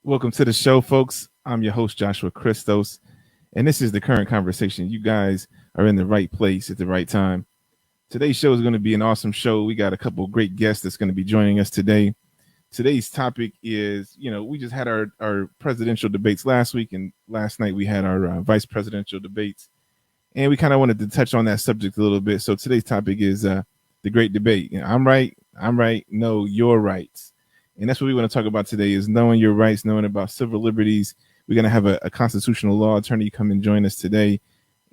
Welcome to the show, folks. I'm your host, Joshua Cristos, and this is the current conversation. You guys are in the right place at the right time. Today's show is going to be an awesome show. We got a couple of great guests that's going to be joining us today. Today's topic is, we just had our presidential debates last week, and last night we had our vice presidential debates, and we kind of wanted to touch on that subject a little bit. So today's topic is the great debate. I'm right, no, you're right. And that's what we want to talk about today is knowing your rights, knowing about civil liberties. We're going to have a constitutional law attorney come and join us today.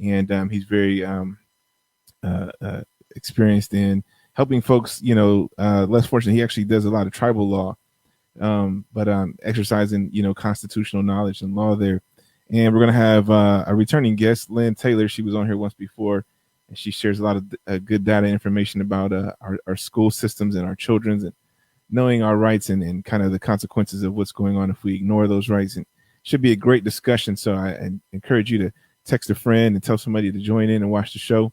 And he's very experienced in helping folks, less fortunate. He actually does a lot of tribal law, but exercising, constitutional knowledge and law there. And we're going to have a returning guest, Lynn Taylor. She was on here once before, and she shares a lot of good data information about our school systems and our children's and knowing our rights and kind of the consequences of what's going on if we ignore those rights. And should be a great discussion. So I encourage you to text a friend and tell somebody to join in and watch the show.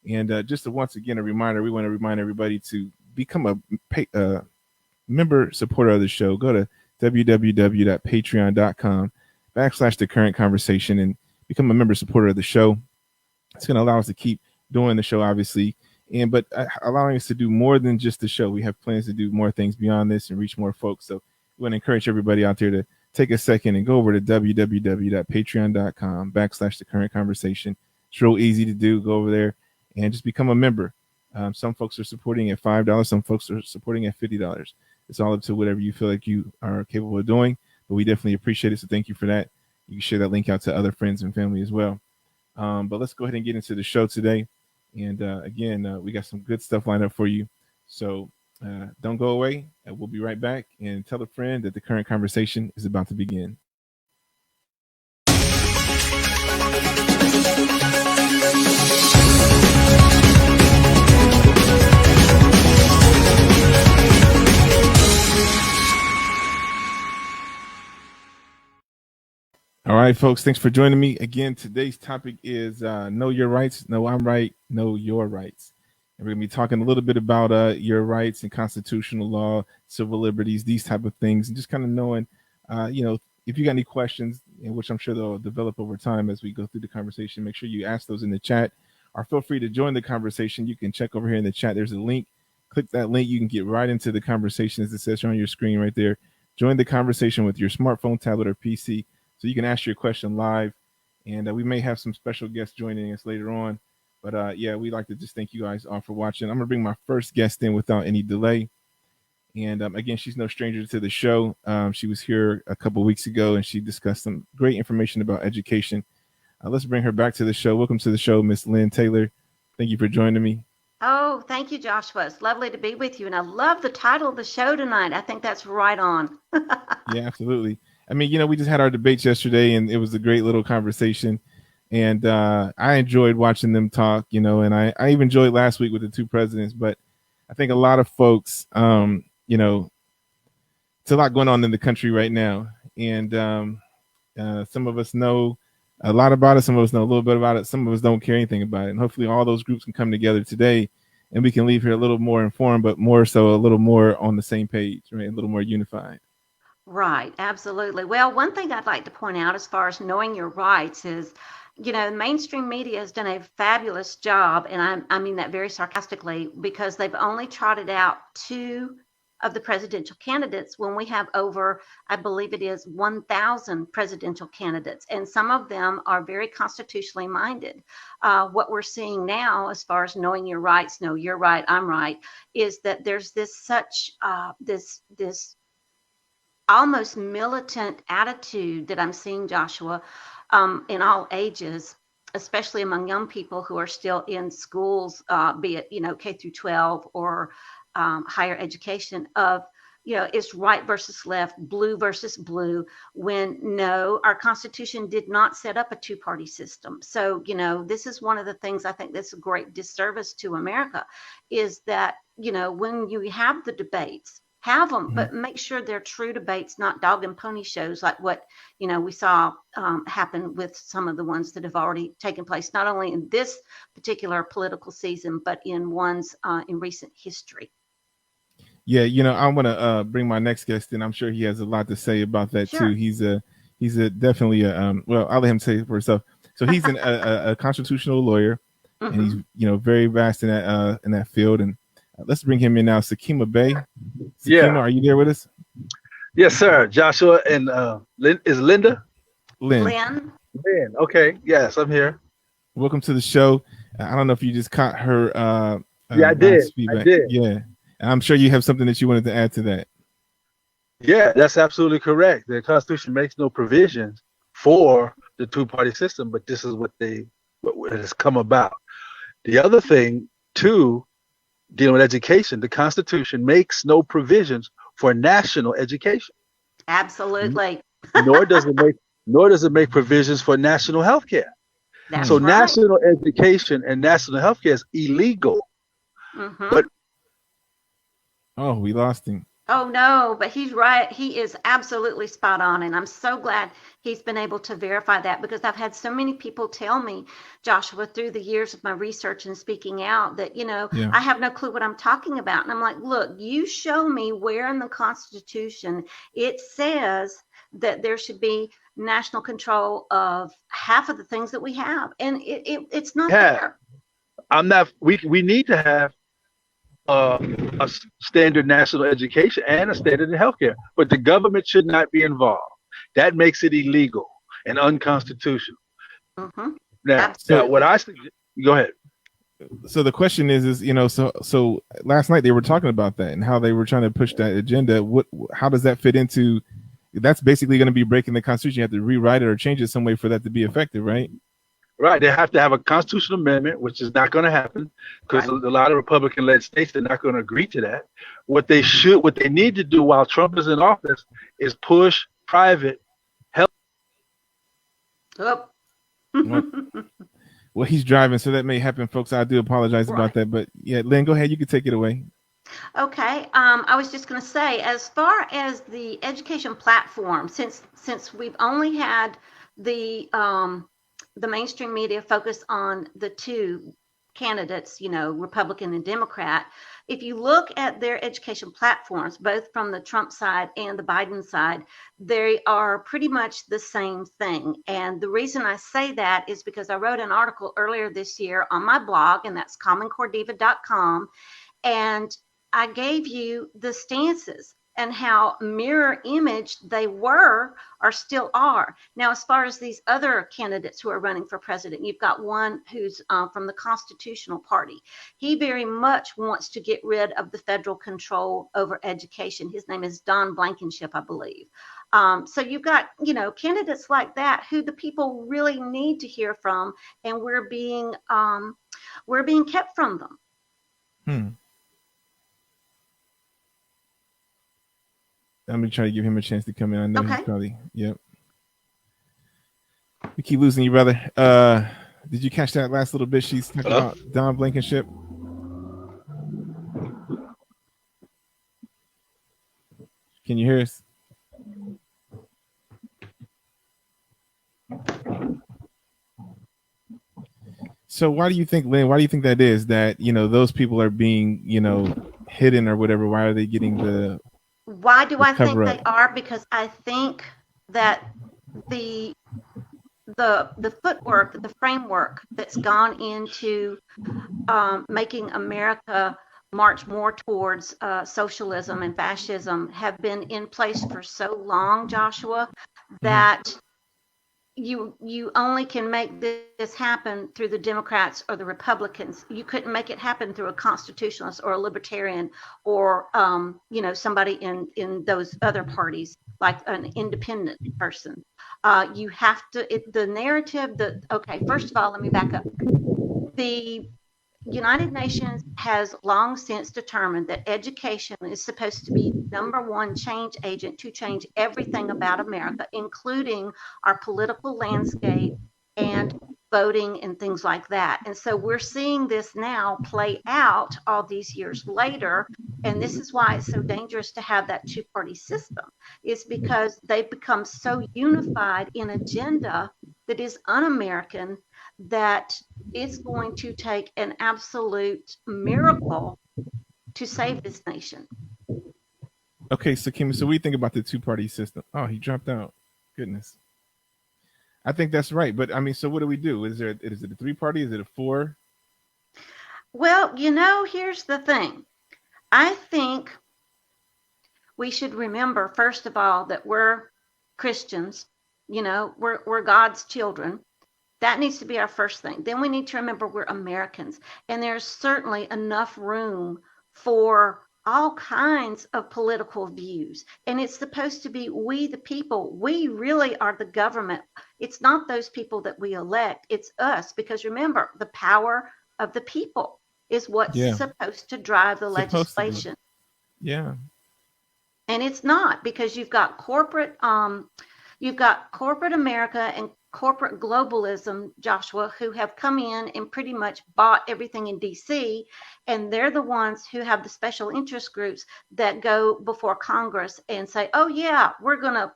And just once again, a reminder, we want to remind everybody to become a member supporter of the show. Go to www.patreon.com/the current conversation and become a member supporter of the show. It's going to allow us to keep doing the show, obviously. But allowing us to do more than just the show. We have plans to do more things beyond this and reach more folks. So we want to encourage everybody out there to take a second and go over to www.patreon.com/the current conversation. It's real easy to do. Go over there and just become a member. Some folks are supporting at $5. Some folks are supporting at $50. It's all up to whatever you feel like you are capable of doing. But we definitely appreciate it. So thank you for that. You can share that link out to other friends and family as well. But let's go ahead and get into the show today. And again, we got some good stuff lined up for you. So don't go away. We'll be right back, and tell a friend that the current conversation is about to begin. All right, folks, thanks for joining me. Again, today's topic is know your rights. No, I'm right. Know your rights. And we're going to be talking a little bit about your rights and constitutional law, civil liberties, these type of things, and just kind of knowing, if you got any questions, which I'm sure they'll develop over time as we go through the conversation, make sure you ask those in the chat or feel free to join the conversation. You can check over here in the chat. There's a link. Click that link. You can get right into the conversation as it says on your screen right there. Join the conversation with your smartphone, tablet, or PC. So you can ask your question live, and we may have some special guests joining us later on. But we'd like to just thank you guys all for watching. I'm going to bring my first guest in without any delay. And again, she's no stranger to the show. She was here a couple weeks ago, and she discussed some great information about education. Let's bring her back to the show. Welcome to the show, Miss Lynn Taylor. Thank you for joining me. Oh, thank you, Joshua. It's lovely to be with you. And I love the title of the show tonight. I think that's right on. Yeah, absolutely. I mean, we just had our debates yesterday, and it was a great little conversation. And I enjoyed watching them talk, and I even enjoyed last week with the two presidents. But I think a lot of folks, it's a lot going on in the country right now. And some of us know a lot about it. Some of us know a little bit about it. Some of us don't care anything about it. And hopefully all those groups can come together today and we can leave here a little more informed, but more so a little more on the same page, right? A little more unified. Right, absolutely. Well, one thing I'd like to point out as far as knowing your rights is, mainstream media has done a fabulous job, and I mean that very sarcastically, because they've only trotted out two of the presidential candidates when we have over, I believe it is 1,000 presidential candidates, and some of them are very constitutionally minded. What we're seeing now, as far as knowing your rights, know you're right, I'm right, is that there's this almost militant attitude that I'm seeing, Joshua, in all ages, especially among young people who are still in schools, be it, K through 12 or higher education of, it's right versus left, blue versus blue, when no, our Constitution did not set up a two-party system. So, this is one of the things I think that's a great disservice to America is that, when you have the debates, have them, but make sure they're true debates, not dog and pony shows like what, we saw happen with some of the ones that have already taken place, not only in this particular political season, but in ones in recent history. Yeah, you know, I want to bring my next guest in. I'm sure he has a lot to say about that too. Sure. He's a definitely a well, I'll let him say it for himself. So he's a constitutional lawyer, and he's very vast in that field. And let's bring him in now, Sakima Bey. Sakima, are you there with us? Yes, sir. Joshua and is Linda? Lynn. Lynn. Okay. Yes, I'm here. Welcome to the show. I don't know if you just caught her. Yeah, I did. Feedback. I did. Yeah, and I'm sure you have something that you wanted to add to that. Yeah, that's absolutely correct. The Constitution makes no provisions for the two-party system, but this is what has come about. The other thing, too, dealing with education, the Constitution makes no provisions for national education. Absolutely. Nor does it make provisions for national health care. So right. National education and national health care is illegal. But we lost him. Oh no, but he's right. He is absolutely spot on. And I'm so glad he's been able to verify that, because I've had so many people tell me, Joshua, through the years of my research and speaking out that, I have no clue what I'm talking about. And I'm like, look, you show me where in the Constitution it says that there should be national control of half of the things that we have. And it's not there. We need to have a standard national education and a standard in healthcare, but the government should not be involved. That makes it illegal and unconstitutional. Now, what I suggest, go ahead. So the question is, so last night they were talking about that and how they were trying to push that agenda. How does that fit into? That's basically going to be breaking the Constitution. You have to rewrite it or change it some way for that to be effective, right? Right. They have to have a constitutional amendment, which is not going to happen because a lot of Republican-led states are not going to agree to that. What they need to do while Trump is in office is push private health. Oh. Well, he's driving, so that may happen, folks. I do apologize about that. But yeah, Lynn, go ahead. You can take it away. Okay. I was just going to say, as far as the education platform, since we've only had the mainstream media focus on the two candidates, Republican and Democrat. If you look at their education platforms, both from the Trump side and the Biden side, they are pretty much the same thing. And the reason I say that is because I wrote an article earlier this year on my blog, and that's commoncorediva.com. And I gave you the stances and how mirror image they were or still are. Now, as far as these other candidates who are running for president, you've got one who's from the Constitutional Party. He very much wants to get rid of the federal control over education. His name is Don Blankenship, I believe. So you've got, candidates like that who the people really need to hear from, and we're being kept from them. I'm gonna try to give him a chance to come in. I know he's probably We keep losing you, brother. Did you catch that last little bit? She's talking about Don Blankenship. Can you hear us? So why do you think, Lynn, why do you think that is, that, those people are being, hidden or whatever? Why are they getting the... Why do I think they are? Because I think that the footwork, the framework that's gone into making America march more towards socialism and fascism have been in place for so long, Joshua, that you only can make this happen through the Democrats or the Republicans. You couldn't make it happen through a constitutionalist or a libertarian or somebody in those other parties, like an independent person. You have to, the narrative that, first of all, let me back up. The United Nations has long since determined that education is supposed to be number one change agent to change everything about America, including our political landscape and voting and things like that. And so we're seeing this now play out all these years later. And this is why it's so dangerous to have that two-party system, is because they've become so unified in agenda that is un-American, that it's going to take an absolute miracle to save this nation. Okay, so Kim, so we think about the two-party system. Oh, he dropped out. Goodness. I think that's right. But I mean, so what do we do? Is it a three-party? Is it a four? Well, here's the thing. I think we should remember, first of all, that we're Christians. We're God's children. That needs to be our first thing. Then we need to remember we're Americans, and there's certainly enough room for all kinds of political views. And it's supposed to be we, the people. We really are the government. It's not those people that we elect. It's us. Because remember, the power of the people is what's supposed to drive the legislation. Yeah. And it's not, because you've got corporate America and corporate globalism, Joshua, who have come in and pretty much bought everything in DC, and they're the ones who have the special interest groups that go before Congress and say, oh yeah, we're gonna,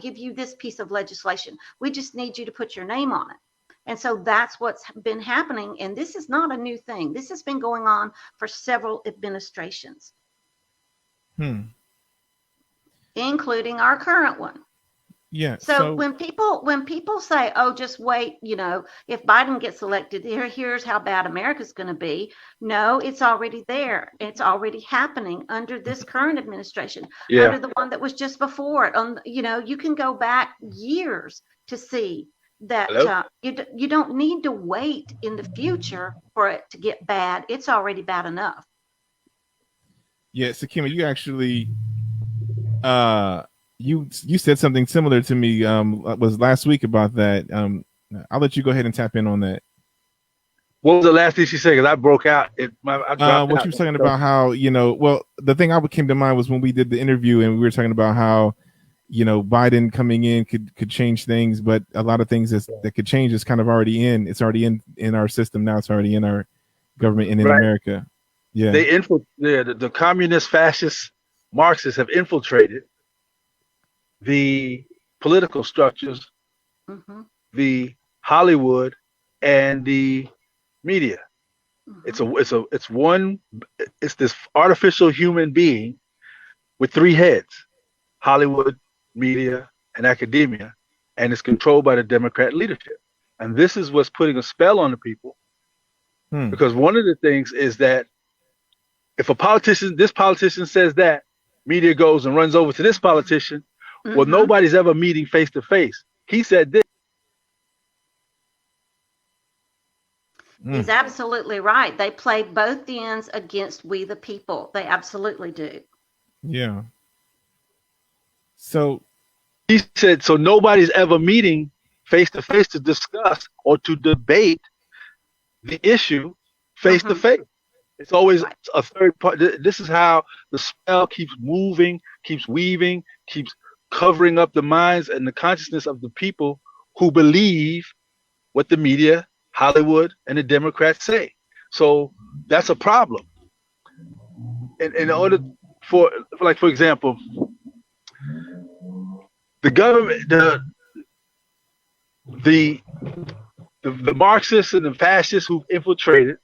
give you this piece of legislation. We just need you to put your name on it. And so that's what's been happening. And this is not a new thing. This has been going on for several administrations, including our current one. Yeah. So when people say, oh, just wait, if Biden gets elected, here's how bad America's going to be. No, it's already there. It's already happening under this current administration, under the one that was just before it. You can go back years to see that you don't need to wait in the future for it to get bad. It's already bad enough. Yeah. So Kim, you actually, you said something similar to me was last week about that. I'll let you go ahead and tap in on that. What was the last thing she said? Because I broke out. What you were talking about how, well, the thing I came to mind was when we did the interview and we were talking about how, Biden coming in could change things, but a lot of things that could change is kind of already in. It's already in our system now. It's already in our government and in America. Yeah. The communist, fascist, Marxists have infiltrated the political structures, the Hollywood, and the media. It's this artificial human being with three heads: Hollywood, media, and academia, and it's controlled by the Democrat leadership. And this is what's putting a spell on the people, because one of the things is that if this politician says that, media goes and runs over to this politician. Well, nobody's ever meeting face to face. He said this. He's absolutely right. They play both ends against we the people. They absolutely do. Yeah. So he said, so nobody's ever meeting face to face to discuss or to debate the issue face to face. It's always a third part. This is how the spell keeps moving, keeps weaving, keeps covering up the minds and the consciousness of the people who believe what the media, Hollywood, and the Democrats say. So that's a problem. In order for example, the government, the Marxists and the fascists who've infiltrated,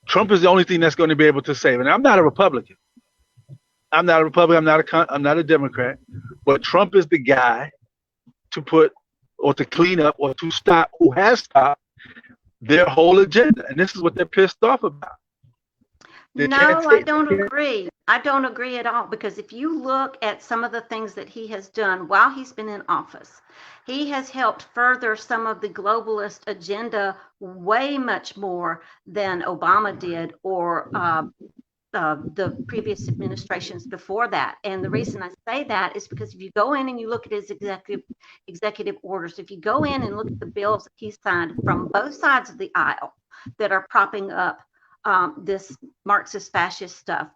Trump is the only thing that's going to be able to save. And I'm not a Republican. I'm not a Democrat, but Trump is the guy to put or to clean up or to stop, who has stopped their whole agenda. And this is what they're pissed off about. No, I don't agree. I don't agree at all, because if you look at some of the things that he has done while he's been in office, he has helped further some of the globalist agenda way much more than Obama did, or the previous administrations before that. And the reason I say that is because if you go in and you look at his executive orders, if you go in and look at the bills that he signed from both sides of the aisle that are propping up this Marxist fascist stuff,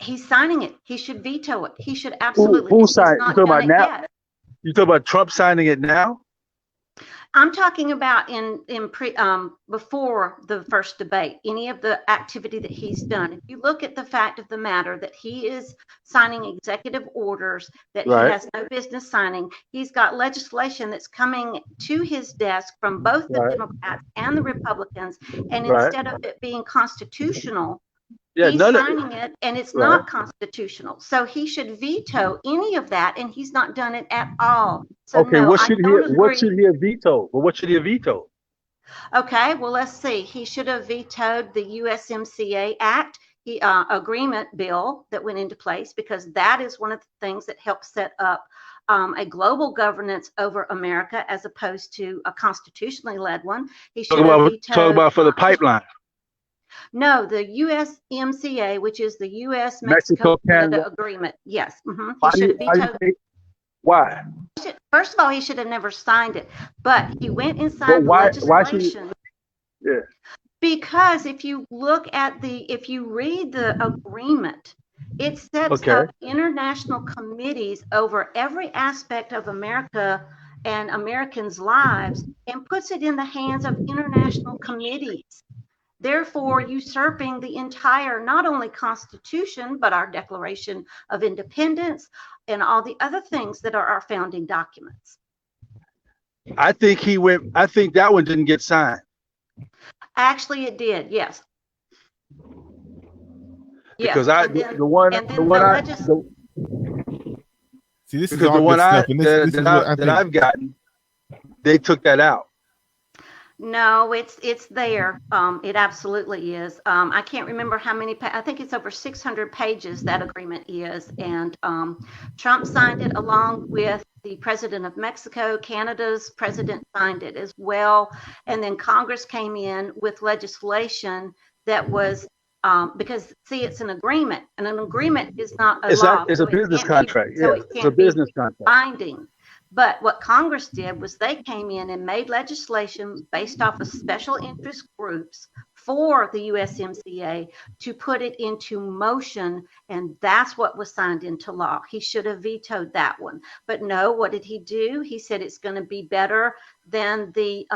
he's signing it. He should veto it. He should absolutely. Who's signing? You talking about now? You talking about Trump signing it now? I'm talking about before the first debate, any of the activity that he's done. If you look at the fact of the matter that he is signing executive orders that he has no business signing, he's got legislation that's coming to his desk from both the Democrats and the Republicans, and instead of it being constitutional, Yeah, he's none of signing it, and it's right. not constitutional. So he should veto any of that, and he's not done it at all. So Okay, no, what I should don't he what should agree. he have vetoed? Well, what should he have vetoed? Okay, well, let's see. He should have vetoed the USMCA Act, agreement bill that went into place, because that is one of the things that helped set up a global governance over America as opposed to a constitutionally led one. He should have Talk vetoed. about for the pipeline. No, the USMCA, which is the U.S. Mexico, Canada Canada agreement. Yes. Mm-hmm. Why He should have vetoed. Why? First of all, he should have never signed it, but he went and But signed why should legislation. Yeah. Because if you read the agreement, it sets Okay. up international committees over every aspect of America and Americans' lives and puts it in the hands of international committees, therefore usurping the entire, not only Constitution, but our Declaration of Independence and all the other things that are our founding documents. I think that one didn't get signed. Actually, it did, yes. Because yes. See, this is all good stuff, and this is what I've gotten. They took that out. No, it's there. It absolutely is. I can't remember how many. I think it's over 600 pages that agreement is, and Trump signed it along with the president of Mexico. Canada's president signed it as well, and then Congress came in with legislation that was because see, it's an agreement, and an agreement is not a law. It's a business contract. It's a business contract. Binding. But what Congress did was they came in and made legislation based off of special interest groups for the USMCA to put it into motion, and that's what was signed into law. He should have vetoed that one. But no, what did he do? He said it's going to be better than the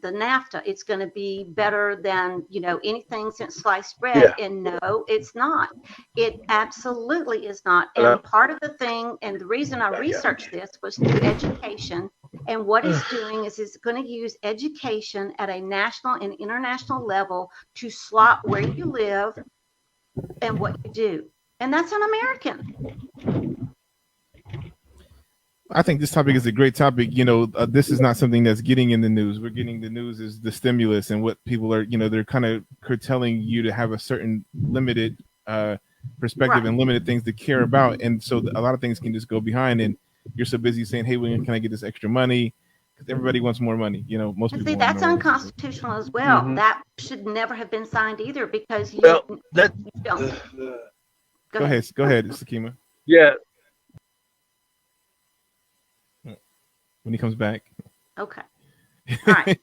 NAFTA. It's going to be better than, anything since sliced bread. Yeah. And no, it's not. It absolutely is not. And part of the thing, and the reason I researched this was through education. And what it's doing is it's going to use education at a national and international level to slot where you live and what you do. And that's un-American. I think this topic is a great topic. This is not something that's getting in the news. We're getting the news is the stimulus and what people are, they're kind of curtailing you to have a certain limited perspective and limited things to care about. And so a lot of things can just go behind, and you're so busy saying, hey, when can I get this extra money? Because everybody wants more money. Most people. See, that's unconstitutional as well. Mm-hmm. That should never have been signed either, because you don't. Go ahead, Sakima. Yeah. When he comes back. Okay. All right.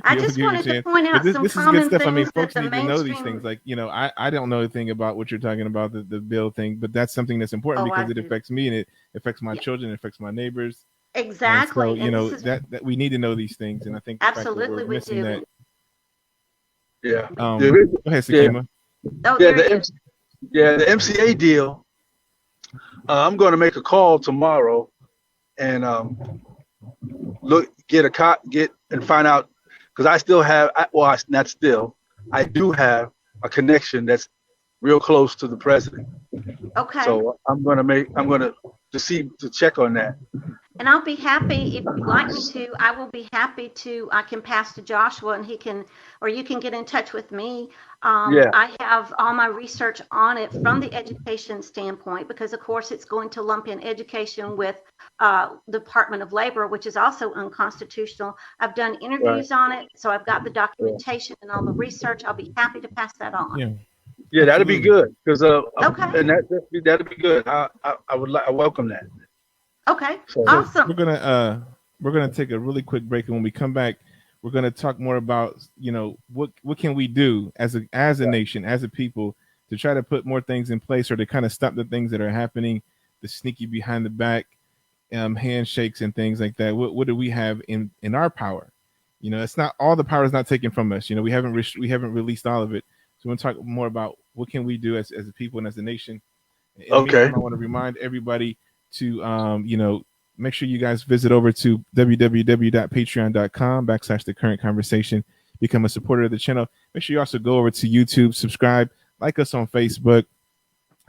I just wanted to point out some common things. I mean, folks need to know these things. Like, I don't know anything about what you're talking about, the bill thing, but that's something that's important because it affects me, and it affects my children, it affects my neighbors. Exactly. And so, that we need to know these things, and I think absolutely we do. That. Yeah. Go ahead, Sakima. The MCA deal. I'm going to make a call tomorrow, and get and find out, because I still have, I do have a connection that's real close to the president. Okay. So I'm going to check on that. And I'll be happy, if you'd like me to, I will be happy to, I can pass to Joshua, and he can, or you can get in touch with me. I have all my research on it from the education standpoint, because of course it's going to lump in education with the Department of Labor, which is also unconstitutional. I've done interviews on it, so I've got the documentation and all the research. I'll be happy to pass that on. Yeah, that'd be good, because and that'd be good. I welcome that. Okay, so awesome. We're gonna take a really quick break, and when we come back, we're gonna talk more about what can we do as a nation, as a people, to try to put more things in place, or to kind of stop the things that are happening, the sneaky behind the back handshakes and things like that. What do we have in our power? It's not all the power is not taken from us. We haven't released all of it. So we're gonna talk more about what can we do as a people and as a nation. Okay. I want to remind everybody to make sure you guys visit over to www.patreon.com/the current conversation, become a supporter of the channel. Make sure you also go over to YouTube, subscribe, like us on Facebook,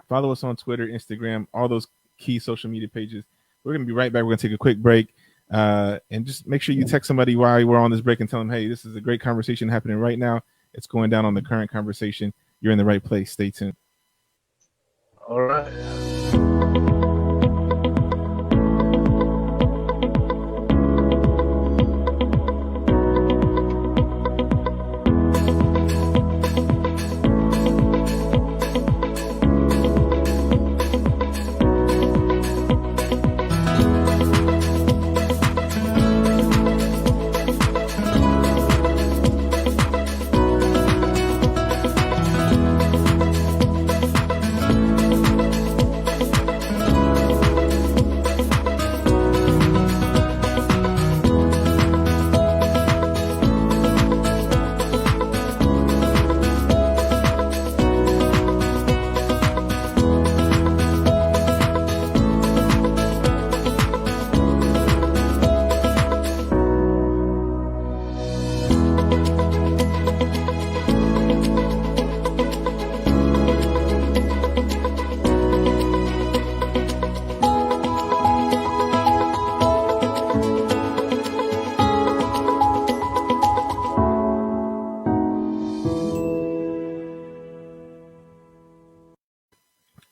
follow us on Twitter, Instagram, all those key social media pages. We're going to be right back. We're going to take a quick break. And just make sure you text somebody while we're on this break and tell them, hey, this is a great conversation happening right now. It's going down on the current conversation. You're in the right place. Stay tuned. All right.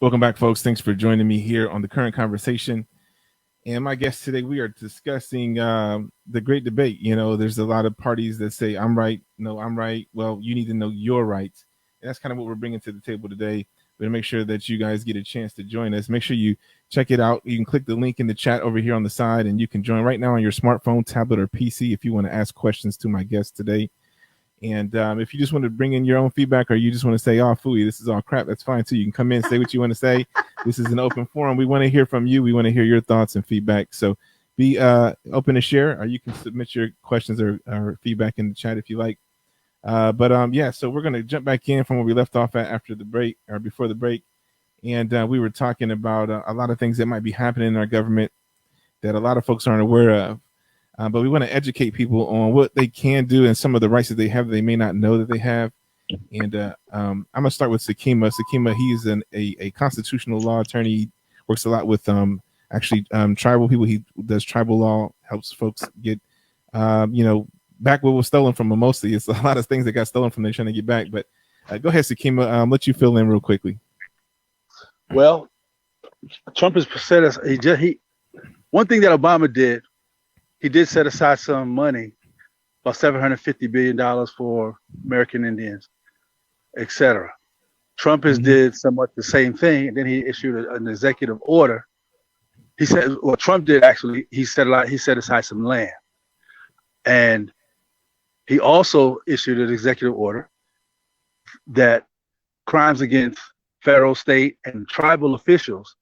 Welcome back, folks. Thanks for joining me here on the current conversation. And my guest today, we are discussing the great debate. You know, there's a lot of parties that say, I'm right. No, I'm right. Well, you need to know your rights. And that's kind of what we're bringing to the table today. We're going to make sure that you guys get a chance to join us. Make sure you check it out. You can click the link in the chat over here on the side, and you can join right now on your smartphone, tablet, or PC if you want to ask questions to my guest today. And if you just want to bring in your own feedback, or you just want to say, oh, phooey, this is all crap, that's fine too. You can come in, say what you want to say. This is an open forum. We want to hear from you. We want to hear your thoughts and feedback. So be open to share, or you can submit your questions or feedback in the chat if you like. Yeah, so we're going to jump back in from where we left off at after the break, or before the break. And we were talking about a lot of things that might be happening in our government that a lot of folks aren't aware of. But we want to educate people on what they can do and some of the rights that they have that they may not know that they have. And I'm going to start with Sakima. Sakima, he's a constitutional law attorney. He works a lot with tribal people. He does tribal law, helps folks get, back what was stolen from them mostly. It's a lot of things that got stolen from them trying to get back. But go ahead, Sakima. Let you fill in real quickly. Well, Trump has said one thing that Obama did. He did set aside some money, about $750 billion for American Indians, etc. Trump has did somewhat the same thing, and then he issued an executive order. He said, well, Trump did actually. He set aside some land, and he also issued an executive order that crimes against federal, state, and tribal officials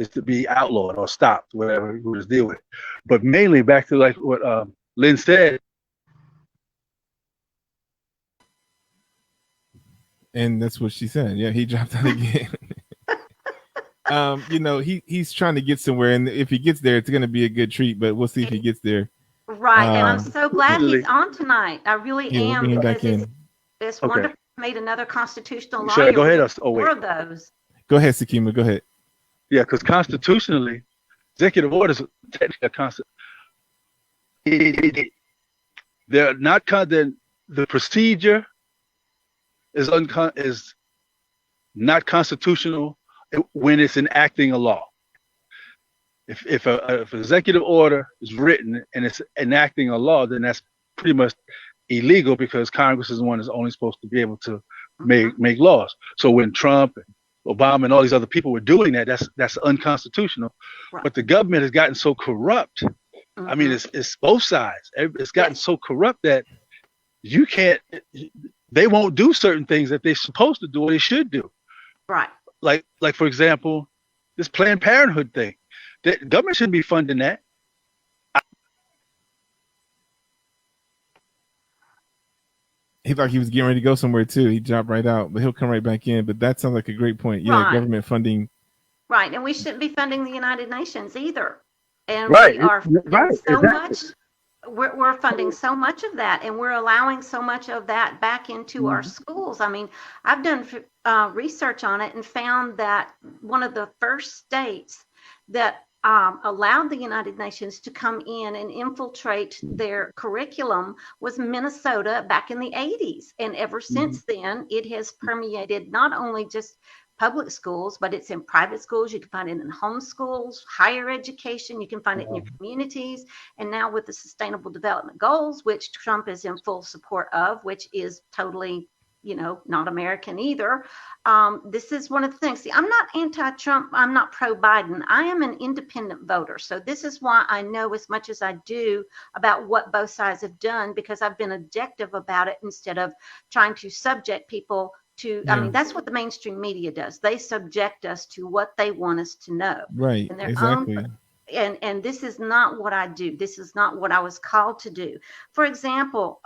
is to be outlawed or stopped, whatever you just deal with. But mainly back to like what Lynn said. And that's what she said. Yeah, he dropped out again. He's trying to get somewhere, and if he gets there, it's going to be a good treat. But we'll see if he gets there. Right, and I'm so glad he's on tonight. I really am, we'll because it's wonderful. Made another constitutional law. Should I go ahead? Four of those. Go ahead, Sakima. Go ahead. Yeah, because constitutionally, executive orders technically a constant. They're not the procedure is not constitutional when it's enacting a law. If an executive order is written and it's enacting a law, then that's pretty much illegal, because Congress is the one that's only supposed to be able to make laws. So when Trump and Obama and all these other people were doing that, that's unconstitutional. Right. But the government has gotten so corrupt. I mean, it's both sides. It's gotten so corrupt that they won't do certain things that they're supposed to do or they should do. Right. Like for example, this Planned Parenthood thing. The government shouldn't be funding that. He thought he was getting ready to go somewhere too. He dropped right out, but he'll come right back in. But that sounds like a great point. Yeah, right. Government funding. Right, and we shouldn't be funding the United Nations either. And right. we are so much. we're funding so much of that, and we're allowing so much of that back into our schools. I mean, I've done research on it and found that one of the first states that allowed the United Nations to come in and infiltrate their curriculum was Minnesota back in the 80s. And ever since then, it has permeated not only just public schools, but it's in private schools. You can find it in home schools, higher education. You can find it in your communities. And now with the Sustainable Development Goals, which Trump is in full support of, which is totally, not American either. This is one of the things. See, I'm not anti-Trump. I'm not pro-Biden. I am an independent voter. So this is why I know as much as I do about what both sides have done, because I've been objective about it instead of trying to subject people to, I mean, that's what the mainstream media does. They subject us to what they want us to know. Right, And their exactly. And this is not what I do. This is not what I was called to do. For example,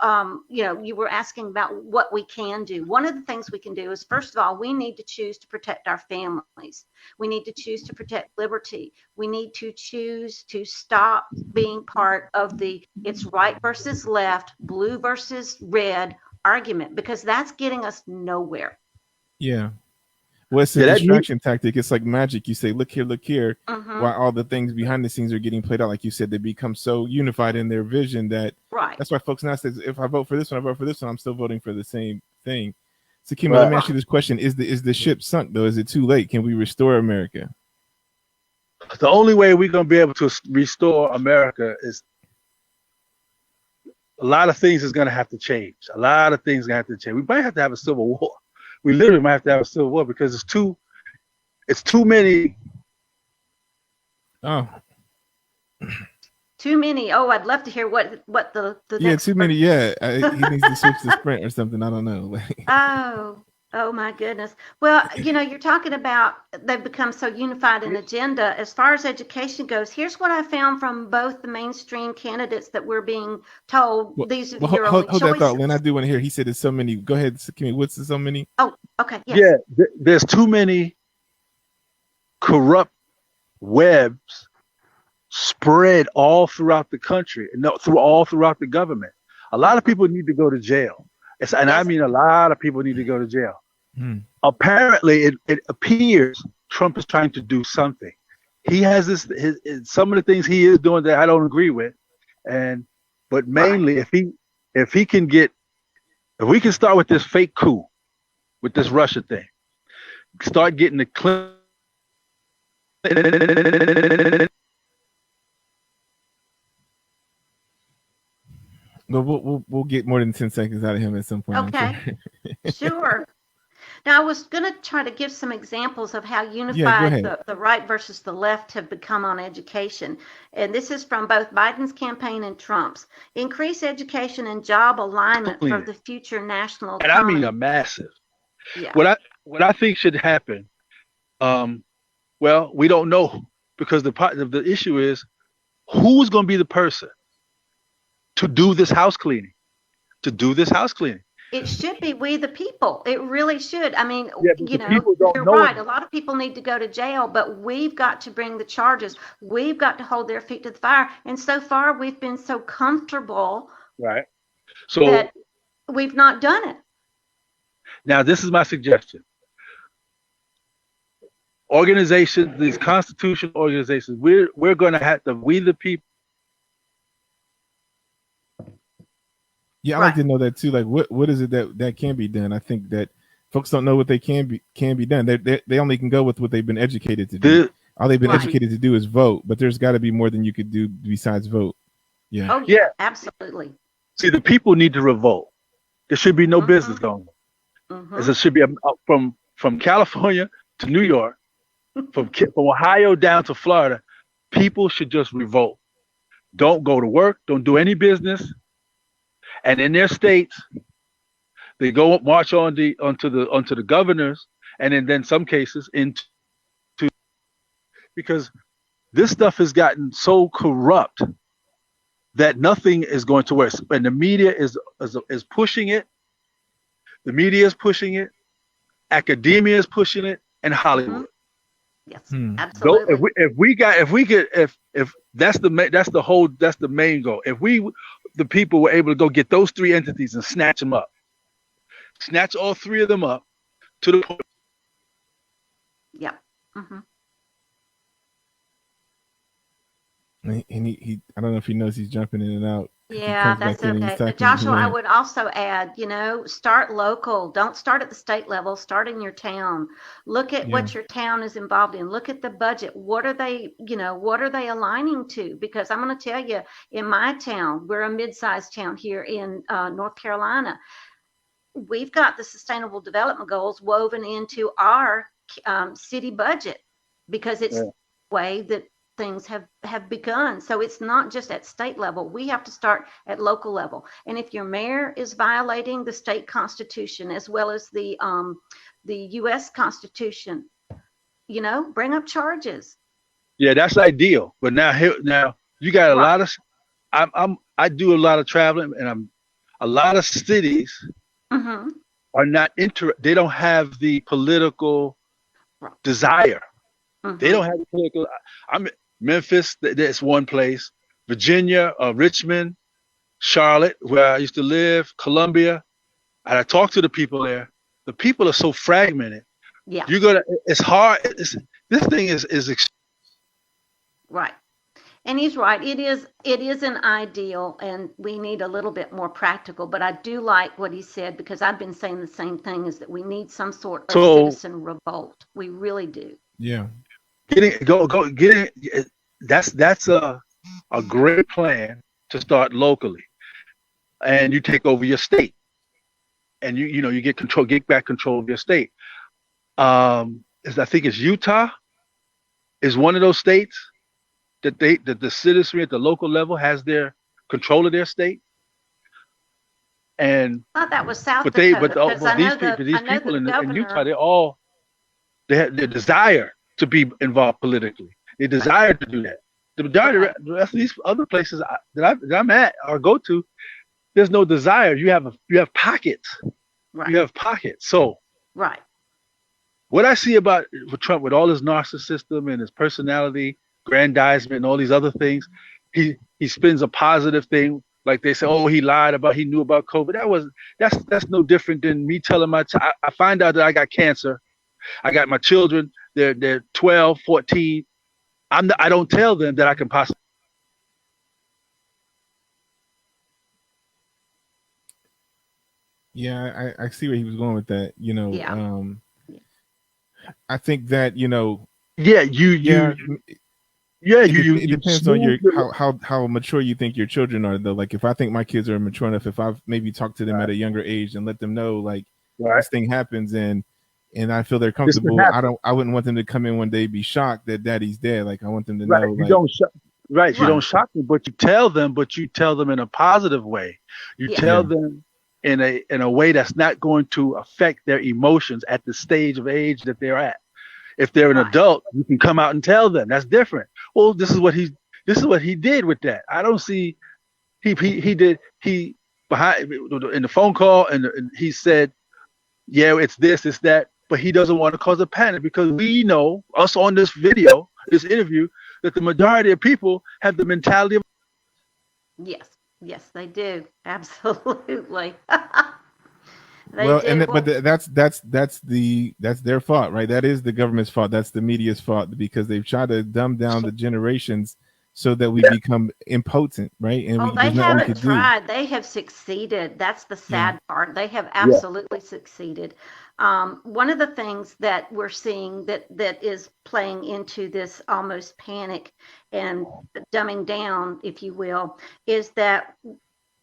you were asking about what we can do. One of the things we can do is, first of all, we need to choose to protect our families. We need to choose to protect liberty. We need to choose to stop being part of the it's right versus left, blue versus red argument, because that's getting us nowhere. Yeah. Well, it's a distraction tactic. It's like magic. You say, look here, while all the things behind the scenes are getting played out. Like you said, they become so unified in their vision that that's why folks now say, if I vote for this one, I vote for this one, I'm still voting for the same thing. So, Kima, let me ask you this question. Is the ship sunk, though? Is it too late? Can we restore America? The only way we're going to be able to restore America is a lot of things is going to have to change. A lot of things are going to have to change. We might have to have a civil war. We literally might have to have a civil war because it's too many. Oh, too many. Oh, I'd love to hear what the next too many. Yeah, he needs to switch to Sprint or something. I don't know. Oh my goodness. Well, you're talking about they've become so unified in agenda. As far as education goes, here's what I found from both the mainstream candidates that we're being told these are your only choices. Hold that thought, Lynn. I do want to hear. He said there's so many. Go ahead, Kimmy. What's the so many? Oh, okay. Yes. Yeah, there's too many corrupt webs spread all throughout the country and all throughout the government. A lot of people need to go to jail. I mean, a lot of people need to go to jail. Apparently, it appears Trump is trying to do something. He has some of the things he is doing that I don't agree with, but mainly if we can start with this fake coup, with this Russia thing, start getting the Clinton. But we'll get more than 10 seconds out of him at some point. Okay, sure. Now, I was going to try to give some examples of how unified the right versus the left have become on education. And this is from both Biden's campaign and Trump's. Increase education and job alignment for the future national economy. And I mean a massive. Yeah. What I think should happen, well, we don't know, because the issue is who's going to be the person to do this house cleaning, It should be we the people. It really should. I mean, you're right. A lot of people need to go to jail, but we've got to bring the charges. We've got to hold their feet to the fire. And so far, we've been so comfortable, right? So that we've not done it. Now, this is my suggestion. Organizations, these constitutional organizations, we're going to have to, we the people. Yeah, I like to know that too. Like, what is it that can be done? I think that folks don't know what they can be done. They only can go with what they've been educated to do. All they've been educated to do is vote, but there's got to be more than you could do besides vote. Yeah. Oh yeah, absolutely. See, the people need to revolt. There should be no business going on. It should be from California to New York, from Ohio down to Florida. People should just revolt. Don't go to work. Don't do any business. And in their states, they go march onto the governors, and in some cases into, because this stuff has gotten so corrupt that nothing is going to work. And the media is pushing it. The media is pushing it. Academia is pushing it, and Hollywood. Yes, Hmm. absolutely. If that's the main goal. If the people were able to go get those three entities and snatch them up, snatch all three of them up to the point. Yep. Mm-hmm. And he I don't know if he knows he's jumping in and out. He Yeah, comes back that's in and he's okay. talking. Joshua, I Yeah. would also add, start local. Don't start at the state level. Start in your town. Look at Yeah. what your town is involved in. Look at the budget. What are they aligning to? Because I'm going to tell you, in my town, we're a mid-sized town here in North Carolina. We've got the sustainable development goals woven into our city budget because it's the way that things have begun. So it's not just at state level. We have to start at local level. And if your mayor is violating the state constitution as well as the U.S. Constitution, bring up charges. Yeah, that's ideal. But now you got a lot of. I do a lot of traveling, and a lot of cities Mm-hmm. are not they don't have the political desire. Mm-hmm. They don't have the political. I'm Memphis. That's one place. Virginia, Richmond, Charlotte, where I used to live, Columbia, and I talk to the people there. The people are so fragmented. Yeah. It's hard. This thing is right. And he's right. It is an ideal, and we need a little bit more practical. But I do like what he said, because I've been saying the same thing: is that we need some sort of citizen revolt. We really do. Yeah. Getting. That's a great plan to start locally, and you take over your state, and you get back control of your state. I think it's Utah is one of those states that the citizenry at the local level has their control of their state. And I thought that was South Dakota. These people in Utah, they have their desire to be involved politically. They desire to do that. The majority of the rest of these other places that I'm at or go to, there's no desire. You have pockets. Right. You have pockets. So right. What I see about Trump with all his narcissism and his personality, grandizement, and all these other things, he spins a positive thing. Like they say, oh, he knew about COVID. That's no different than me telling I find out that I got cancer. I got my children. They're 12, 14. I don't tell them that I can possibly. Yeah, I see where he was going with that. Yeah. I think that it depends on how mature you think your children are, though. Like if I think my kids are mature enough, if I've maybe talked to them at a younger age and let them know like this thing happens and I feel they're comfortable, I wouldn't want them to come in one day be shocked that daddy's dead. Like I want them to know. You don't shock them, but you tell them in a positive way. You tell them in a way that's not going to affect their emotions at the stage of age that they're at. If they're an adult, you can come out and tell them. That's different. Well, this is what he did with that. I don't see he behind in the phone call and he said, yeah, it's this, it's that, but he doesn't want to cause a panic because we know, us on this interview, that the majority of people have the mentality of. Yes, they do. Absolutely. That's their fault, right? That is the government's fault. That's the media's fault because they've tried to dumb down the generations so that we become impotent, right? And they haven't tried. They have succeeded. That's the sad part. They have absolutely succeeded. One of the things that we're seeing that is playing into this almost panic and dumbing down, if you will, is that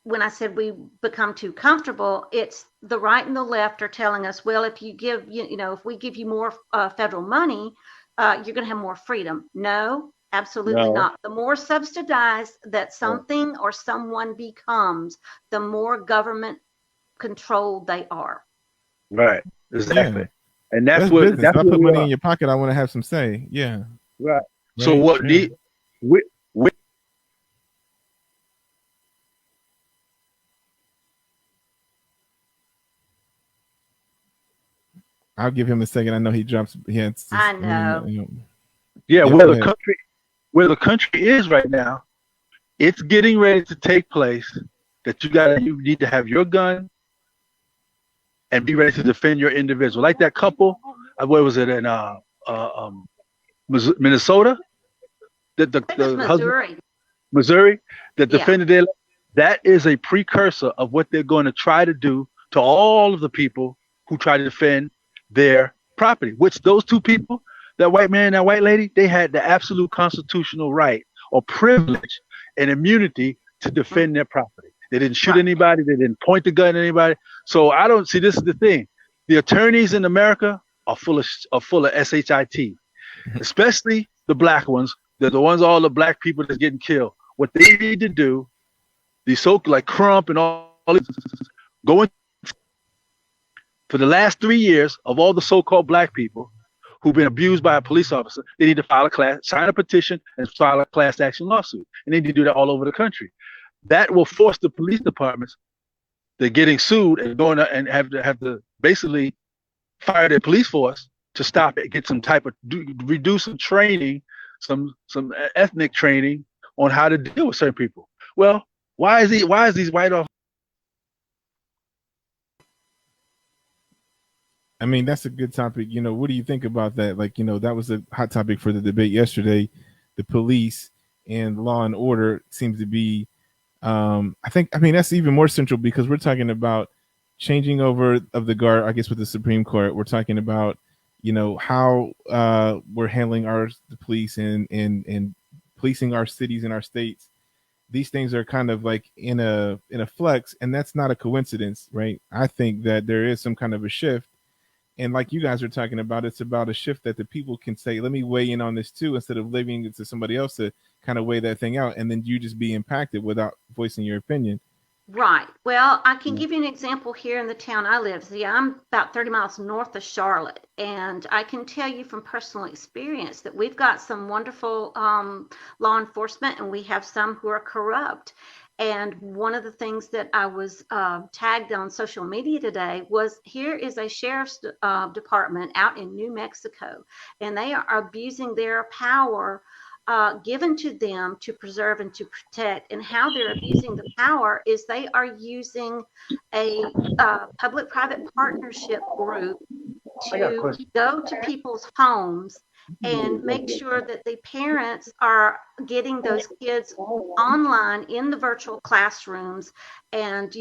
when I said we become too comfortable, it's the right and the left are telling us, well, if you give, if we give you more federal money, you're going to have more freedom. No, absolutely not. The more subsidized that something or someone becomes, the more government controlled they are. Right. Exactly. Yeah. And that's what if I put money in your pocket, I want to have some say. Yeah. Right. So what I'll give him a second. I know he drops. I know. Yeah, Yeah, where the country is right now, it's getting ready to take place that you need to have your gun and be ready to defend your individual. Like that couple, where was it in Minnesota? I think it was The husband, Missouri. Missouri, that Yeah. defended their. That is a precursor of what they're going to try to do to all of the people who try to defend their property. Which those two people, that white man, that white lady, they had the absolute constitutional right or privilege and immunity to defend their property. They didn't shoot Right. anybody. They didn't point the gun at anybody. So I don't see. This is the thing: the attorneys in America are full of shit, especially the black ones. They're the ones, all the black people that's getting killed. What they need to do, these like Crump and all these, go in for the last 3 years of all the so-called black people who've been abused by a police officer. They need to sign a petition and file a class action lawsuit. And they need to do that all over the country. That will force the police departments, they're getting sued and going to, and have to basically fire their police force to stop it, get some type of reduce some training, some ethnic training on how to deal with certain people. Well, why is these white officers? I mean, that's a good topic. What do you think about that? Like, that was a hot topic for the debate yesterday. The police and law and order seems to be, I mean, that's even more central because we're talking about changing over of the guard, I guess, with the Supreme Court. We're talking about, how we're handling the police and policing our cities and our states. These things are kind of like in a flux, and that's not a coincidence, right? I think that there is some kind of a shift. And like you guys are talking about, it's about a shift that the people can say, let me weigh in on this too, instead of leaving it to somebody else to kind of weigh that thing out. And then you just be impacted without voicing your opinion. Right. Well, I can give you an example here in the town I live. See, I'm about 30 miles north of Charlotte, and I can tell you from personal experience that we've got some wonderful law enforcement, and we have some who are corrupt. And one of the things that I was tagged on social media today was here is a sheriff's department out in New Mexico, and they are abusing their power given to them to preserve and to protect. And how they're abusing the power is they are using a public-private partnership group to go to people's homes and make sure that the parents are getting those kids online in the virtual classrooms. And,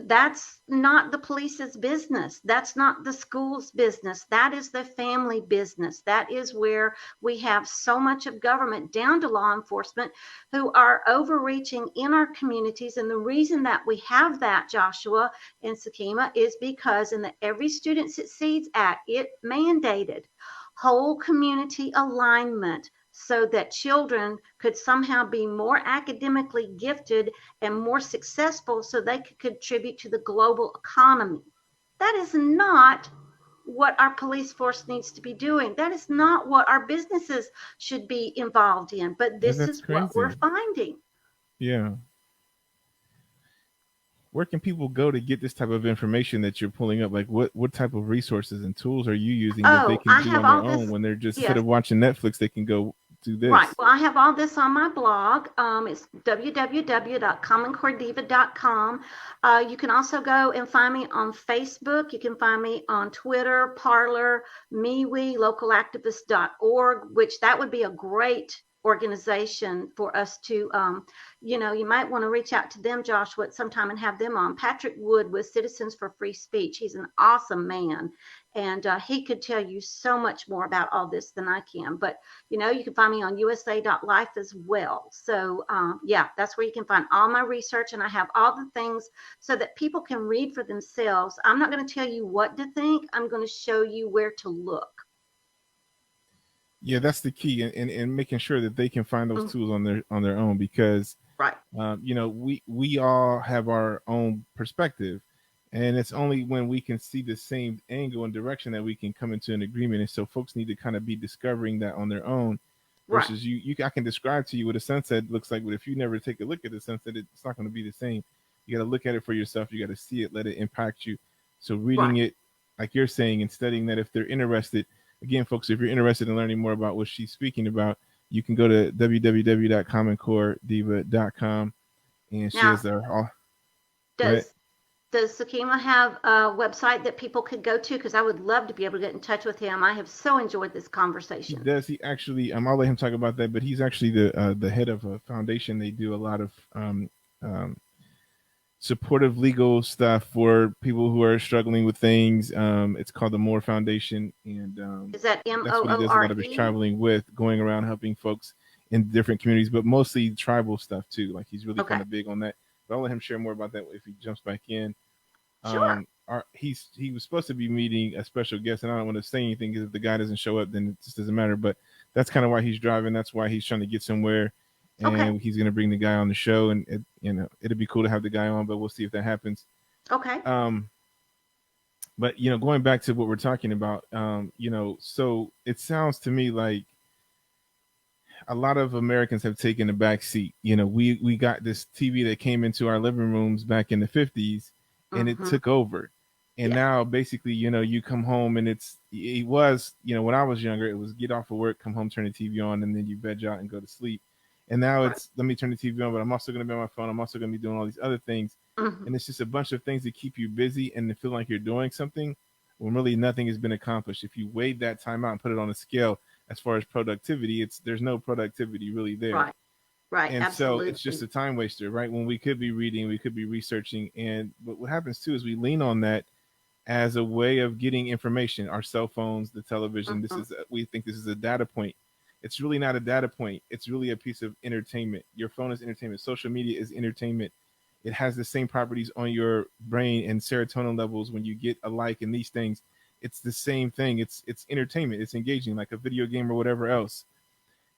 that's not the police's business. That's not the school's business. That is the family business. That is where we have so much of government down to law enforcement who are overreaching in our communities. And the reason that we have that, Joshua and Sakima, is because in the Every Student Succeeds Act, it mandated whole community alignment so that children could somehow be more academically gifted and more successful so they could contribute to the global economy. That is not what our police force needs to be doing. That is not what our businesses should be involved in. But this is crazy. What we're finding. Yeah. Where can people go to get this type of information that you're pulling up? Like what type of resources and tools are you using that they can do on their own when they're just, instead of watching Netflix, they can go do this? Right. Well, I have all this on my blog. It's www.commoncorediva.com. You can also go and find me on Facebook. You can find me on Twitter, Parler, MeWe, localactivist.org, which that would be a great organization for us to, you might want to reach out to them, Joshua, at some time and have them on. Patrick Wood with Citizens for Free Speech. He's an awesome man, and he could tell you so much more about all this than I can. But, you can find me on USA.life as well. So, that's where you can find all my research, and I have all the things so that people can read for themselves. I'm not going to tell you what to think. I'm going to show you where to look. Yeah, that's the key, and making sure that they can find those tools on their own, because right, we all have our own perspective, and it's only when we can see the same angle and direction that we can come into an agreement. And so folks need to kind of be discovering that on their own, versus I can describe to you what a sunset looks like, but if you never take a look at the sunset, it's not going to be the same. You got to look at it for yourself. You got to see it, let it impact you. So reading it, like you're saying, and studying that, if they're interested, again, folks, if you're interested in learning more about what she's speaking about, you can go to www.commoncorediva.com, and she has Now, all. does Sakima have a website that people could go to? Because I would love to be able to get in touch with him. I have so enjoyed this conversation. He does. He actually, I'll let him talk about that. But he's actually the head of a foundation. They do a lot of supportive legal stuff for people who are struggling with things. It's called the Moore Foundation, and is that that's what he does a lot of his traveling with, going around helping folks in different communities, but mostly tribal stuff too. Like he's really kind of big on that. But I'll let him share more about that if he jumps back in. Sure. He was supposed to be meeting a special guest, and I don't want to say anything because if the guy doesn't show up, then it just doesn't matter. But that's kind of why he's driving. That's why he's trying to get somewhere, and he's going to bring the guy on the show. And it'd be cool to have the guy on, but we'll see if that happens. Okay. But going back to what we're talking about, so it sounds to me like a lot of Americans have taken a back seat. We got this TV that came into our living rooms back in the 50s, and it took over. And now basically, you come home and it was, when I was younger, it was get off of work, come home, turn the TV on, and then you veg out and go to sleep. And now it's, let me turn the TV on, but I'm also going to be on my phone. I'm also going to be doing all these other things. And it's just a bunch of things that keep you busy and to feel like you're doing something when really nothing has been accomplished. If you weighed that time out and put it on a scale as far as productivity, there's no productivity really there. Right. And absolutely. so it's just a time waster, right? When we could be reading, we could be researching. But what happens too is we lean on that as a way of getting information. Our cell phones, the television, we think this is a data point. It's really not a data point. It's really a piece of entertainment. Your phone is entertainment. Social media is entertainment. It has the same properties on your brain and serotonin levels when you get a like and these things. It's the same thing. It's entertainment. It's engaging like a video game or whatever else.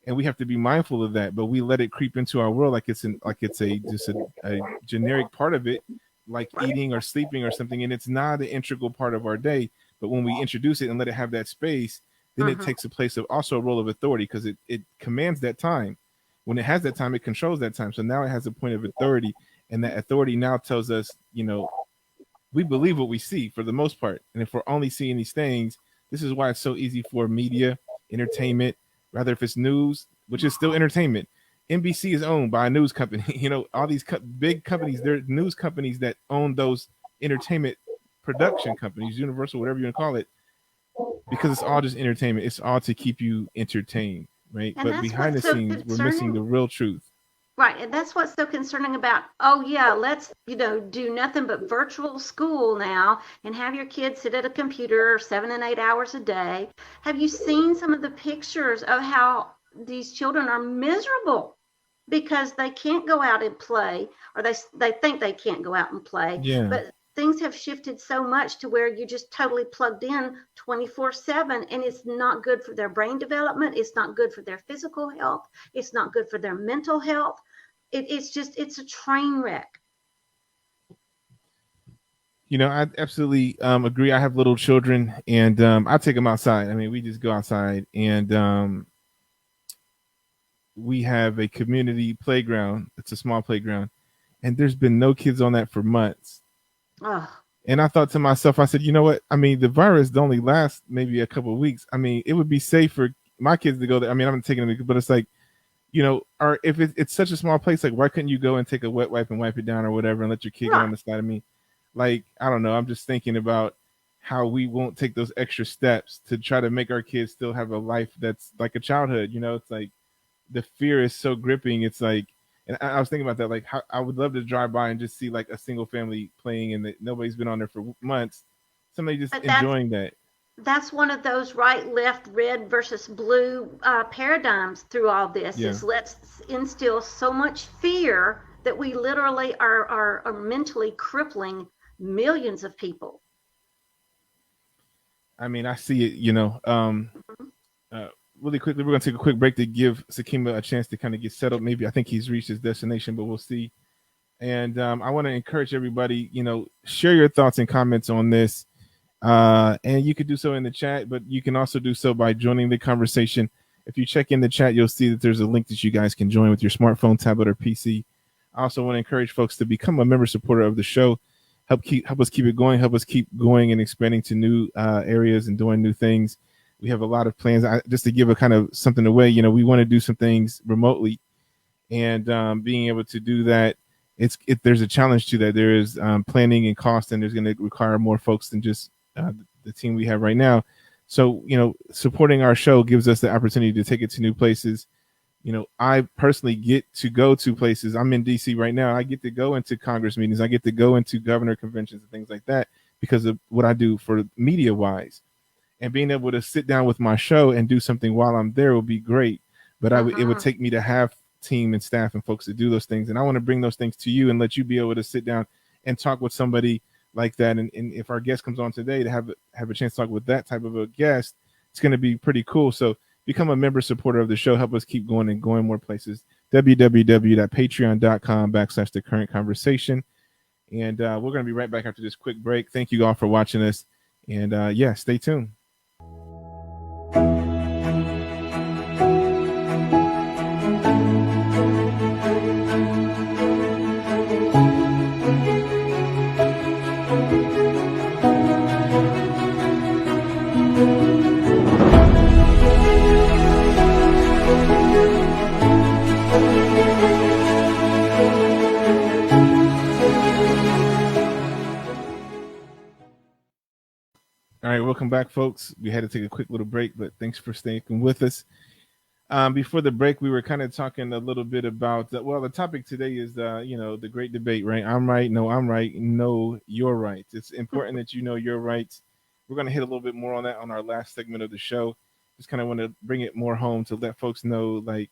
And we have to be mindful of that, but we let it creep into our world like it's just a generic part of it, like eating or sleeping or something. And it's not an integral part of our day. But when we introduce it and let it have that space, then it takes a place of also a role of authority because it commands that time. When it has that time, it controls that time. So now it has a point of authority, and that authority now tells us, we believe what we see for the most part. And if we're only seeing these things, this is why it's so easy for media, entertainment, rather if it's news, which is still entertainment. NBC is owned by a news company. All these big companies, they're news companies that own those entertainment production companies, Universal, whatever you want to call it, because it's all just entertainment. It's all to keep you entertained, right? And but behind the scenes, we're missing the real truth. Right. And that's what's so concerning about, let's, do nothing but virtual school now and have your kids sit at a computer 7 and 8 hours a day. Have you seen some of the pictures of how these children are miserable because they can't go out and play, or they think they can't go out and play? But things have shifted so much to where you're just totally plugged in 24/7, and it's not good for their brain development. It's not good for their physical health. It's not good for their mental health. It's a train wreck. I absolutely agree. I have little children, and I take them outside. I mean, we just go outside, and we have a community playground. It's a small playground, and there's been no kids on that for months. And I thought to myself, I said, you know what? I mean, the virus only lasts maybe a couple of weeks. I mean, it would be safe for my kids to go there. I mean, I'm taking them, but it's like, or if it's such a small place, like, why couldn't you go and take a wet wipe and wipe it down or whatever and let your kid get on the side of me? Like, I don't know. I'm just thinking about how we won't take those extra steps to try to make our kids still have a life that's like a childhood. It's like the fear is so gripping. It's like, and I was thinking about that, like how I would love to drive by and just see like a single family playing and that nobody's been on there for months. Somebody just enjoying that. That's one of those right, left, red versus blue paradigms through all this. Is let's instill so much fear that we literally are mentally crippling millions of people. I mean, I see it, really quickly, we're going to take a quick break to give Sakima a chance to kind of get settled. Maybe I think he's reached his destination, but we'll see. And I want to encourage everybody, share your thoughts and comments on this. And you could do so in the chat, but you can also do so by joining the conversation. If you check in the chat, you'll see that there's a link that you guys can join with your smartphone, tablet, or PC. I also want to encourage folks to become a member supporter of the show. Help us keep it going. Help us keep going and expanding to new areas and doing new things. We have a lot of plans. Just to give a kind of something away, we want to do some things remotely, and being able to do that, there's a challenge to that. There is planning and cost, and there's going to require more folks than just the team we have right now. So, supporting our show gives us the opportunity to take it to new places. I personally get to go to places. I'm in DC right now. I get to go into Congress meetings. I get to go into governor conventions and things like that because of what I do for media wise. And being able to sit down with my show and do something while I'm there would be great. But it would take me to have team and staff and folks to do those things. And I want to bring those things to you and let you be able to sit down and talk with somebody like that. And if our guest comes on today, to have a chance to talk with that type of a guest, it's going to be pretty cool. So become a member supporter of the show. Help us keep going and going more places. www.patreon.com/the current conversation. And we're going to be right back after this quick break. Thank you all for watching us. And stay tuned. All right, welcome back, folks. We had to take a quick little break, but thanks for staying with us. Before the break, we were kind of talking a little bit about, the topic today is, the great debate, right? I'm right. No, I'm right. No, you're right. It's important that you know your rights. We're going to hit a little bit more on that on our last segment of the show. Just kind of want to bring it more home to let folks know, like,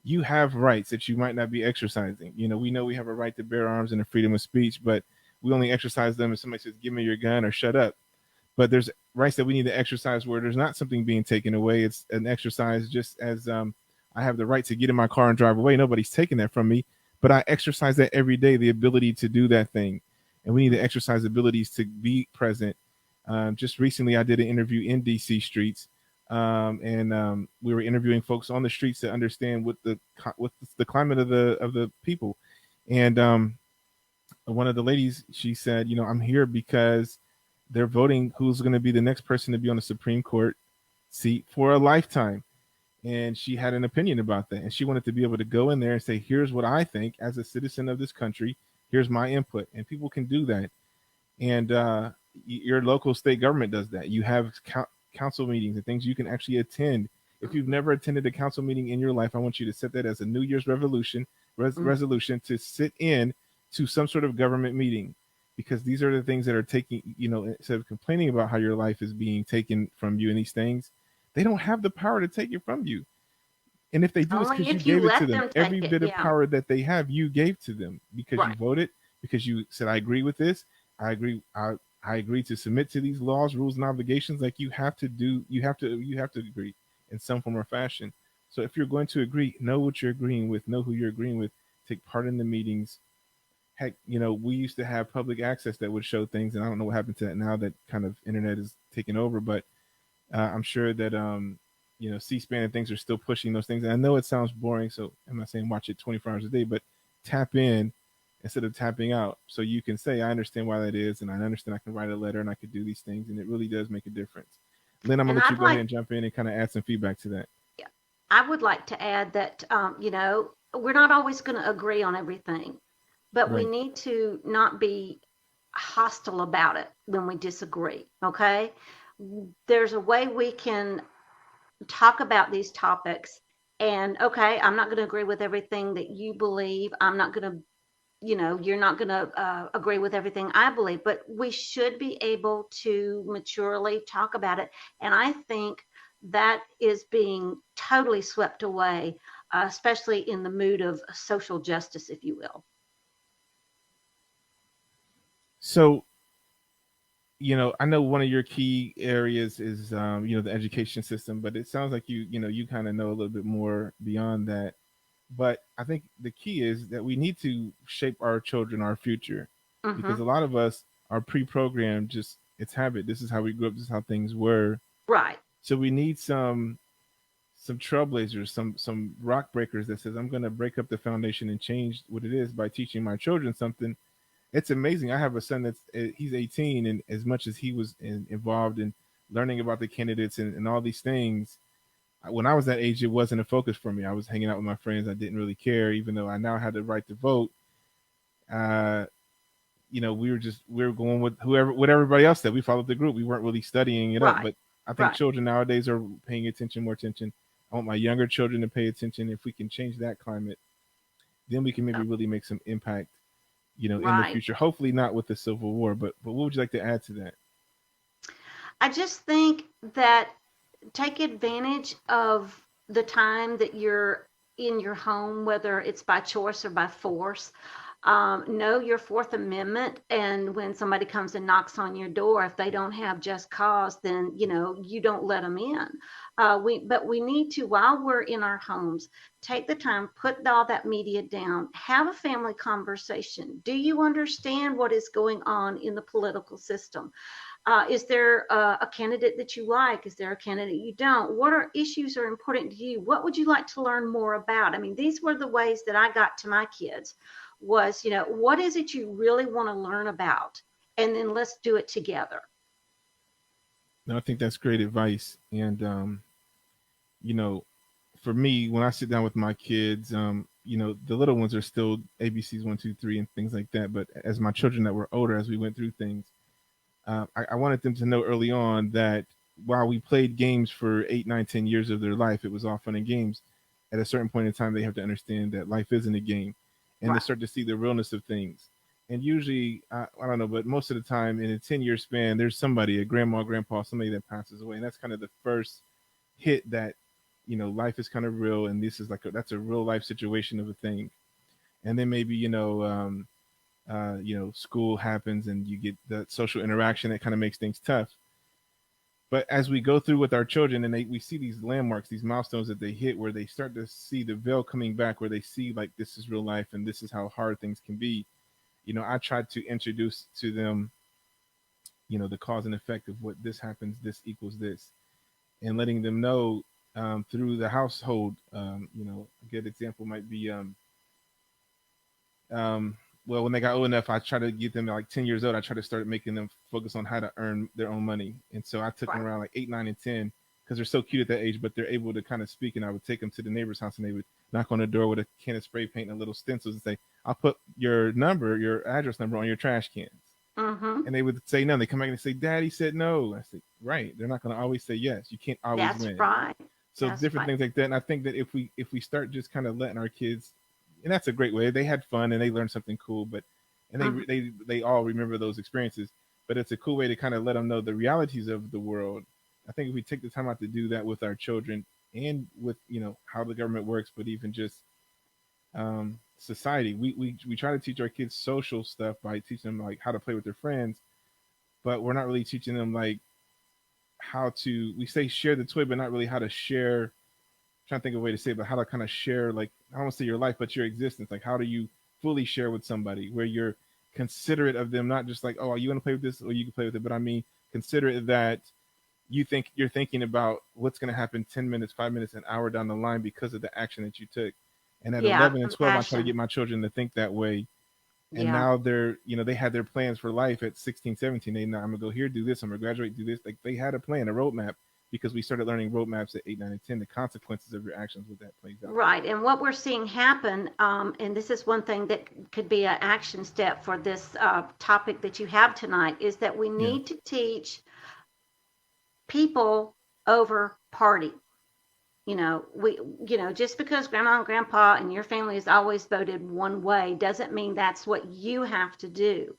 you have rights that you might not be exercising. We know we have a right to bear arms and a freedom of speech, but we only exercise them if somebody says, give me your gun or shut up. But there's rights that we need to exercise where there's not something being taken away. It's an exercise, just as I have the right to get in my car and drive away. Nobody's taking that from me, but I exercise that every day, the ability to do that thing. And we need to exercise abilities to be present. Just recently, I did an interview in DC streets, and we were interviewing folks on the streets to understand what the climate of the people. And one of the ladies, she said, I'm here because they're voting who's going to be the next person to be on the Supreme Court seat for a lifetime. And she had an opinion about that. And she wanted to be able to go in there and say, here's what I think as a citizen of this country. Here's my input. And people can do that. And your local state government does that. You have council meetings and things you can actually attend. If you've never attended a council meeting in your life, I want you to set that as a New Year's resolution to sit in to some sort of government meeting. Because these are the things that are taking, instead of complaining about how your life is being taken from you and these things, they don't have the power to take it from you. And if they do, it's because you gave it to them. Every bit of power that they have, you gave to them because you voted, because you said, I agree with this. I agree. I agree to submit to these laws, rules, and obligations. Like you have to agree in some form or fashion. So if you're going to agree, know what you're agreeing with, know who you're agreeing with, take part in the meetings. Heck, we used to have public access that would show things, and I don't know what happened to that now that kind of internet is taking over, but I'm sure that, C-SPAN and things are still pushing those things. And I know it sounds boring, so I'm not saying watch it 24 hours a day, but tap in instead of tapping out. So you can say, I understand why that is, and I understand I can write a letter and I could do these things, and it really does make a difference. Lynn, I'm going to let you go ahead and jump in and kind of add some feedback to that. Yeah, I would like to add that, we're not always going to agree on everything. But we need to not be hostile about it when we disagree, okay? There's a way we can talk about these topics and, okay, I'm not going to agree with everything that you believe. I'm not going to, you're not going to agree with everything I believe, but we should be able to maturely talk about it. And I think that is being totally swept away, especially in the mood of social justice, if you will. So, I know one of your key areas is, the education system, but it sounds like you kind of know a little bit more beyond that. But I think the key is that we need to shape our children, our future, because a lot of us are pre-programmed. Just it's habit. This is how we grew up. This is how things were. Right. So we need some trailblazers, some rock breakers that says, I'm going to break up the foundation and change what it is by teaching my children something. It's amazing. I have a son he's 18, and as much as he was involved in learning about the candidates and all these things. When I was that age, it wasn't a focus for me. I was hanging out with my friends. I didn't really care, even though I now had the right to vote. We were going with what everybody else said. We followed the group. We weren't really studying it up. But I think children nowadays are paying more attention. I want my younger children to pay attention. If we can change that climate, then we can maybe really make some impact, in the future. Hopefully not with the Civil War, but what would you like to add to that? I just think that take advantage of the time that you're in your home, whether it's by choice or by force. Know your Fourth Amendment, and when somebody comes and knocks on your door, if they don't have just cause, then you don't let them in. But we need to, while we're in our homes, take the time, put all that media down, have a family conversation. Do you understand what is going on in the political system? Is there a candidate that you like? Is there a candidate you don't? What issues are important to you? What would you like to learn more about? I mean, these were the ways that I got to my kids was, what is it you really want to learn about? And then let's do it together. No, I think that's great advice. And, for me, when I sit down with my kids, the little ones are still ABCs 1, 2, 3 and things like that. But as my children that were older, as we went through things, I wanted them to know early on that while we played games for 8, 9, 10 years of their life, it was all fun and games. At a certain point in time, they have to understand that life isn't a game, and they start to see the realness of things. And usually, I don't know, but most of the time in a 10-year span, there's somebody, a grandma, grandpa, somebody that passes away. And that's kind of the first hit that, life is kind of real. And this is that's a real life situation of a thing. And then maybe, school happens and you get the social interaction that kind of makes things tough. But as we go through with our children and we see these landmarks, these milestones that they hit, where they start to see the veil coming back, where they see like this is real life and this is how hard things can be. I tried to introduce to them, the cause and effect of what this happens, this equals this, and letting them know through the household. A good example might be well, when they got old enough, I tried to get them like 10 years old. I tried to start making them focus on how to earn their own money. And so I took them around like 8, 9, and 10 because they're so cute at that age, but they're able to kind of speak. And I would take them to the neighbor's house and they would knock on the door with a can of spray paint and little stencils and say, I'll put your address number on your trash cans. Mm-hmm. And they would say no. They come back and say, Daddy said no. I said, right. They're not going to always say yes. You can't always win. That's right. So different things like that. And I think that if we start just kind of letting our kids, and that's a great way. They had fun and they learned something cool, they all remember those experiences. But it's a cool way to kind of let them know the realities of the world. I think if we take the time out to do that with our children and with how the government works, but even just society, we try to teach our kids social stuff by teaching them like how to play with their friends, but we're not really teaching them like how to. We say share the toy, but not really how to share. Trying to think of a way to say it, but how to kind of share, like, I don't want to say your life, but your existence. Like, how do you fully share with somebody where you're considerate of them, not just like, oh, are you want to play with this or you can play with it, but I mean, considerate that you're thinking about what's going to happen 10 minutes, 5 minutes, an hour down the line because of the action that you took. And at 11 and 12, I try to get my children to think that way. And now they're, they had their plans for life at 16, 17. They know I'm going to go here, do this. I'm going to graduate, do this. Like they had a plan, a roadmap. Because we started learning roadmaps at 8, 9, and 10, the consequences of your actions with that plays out. Right. And what we're seeing happen, and this is one thing that could be an action step for this topic that you have tonight, is that we need to teach people over party. Just because grandma and grandpa and your family has always voted one way doesn't mean that's what you have to do.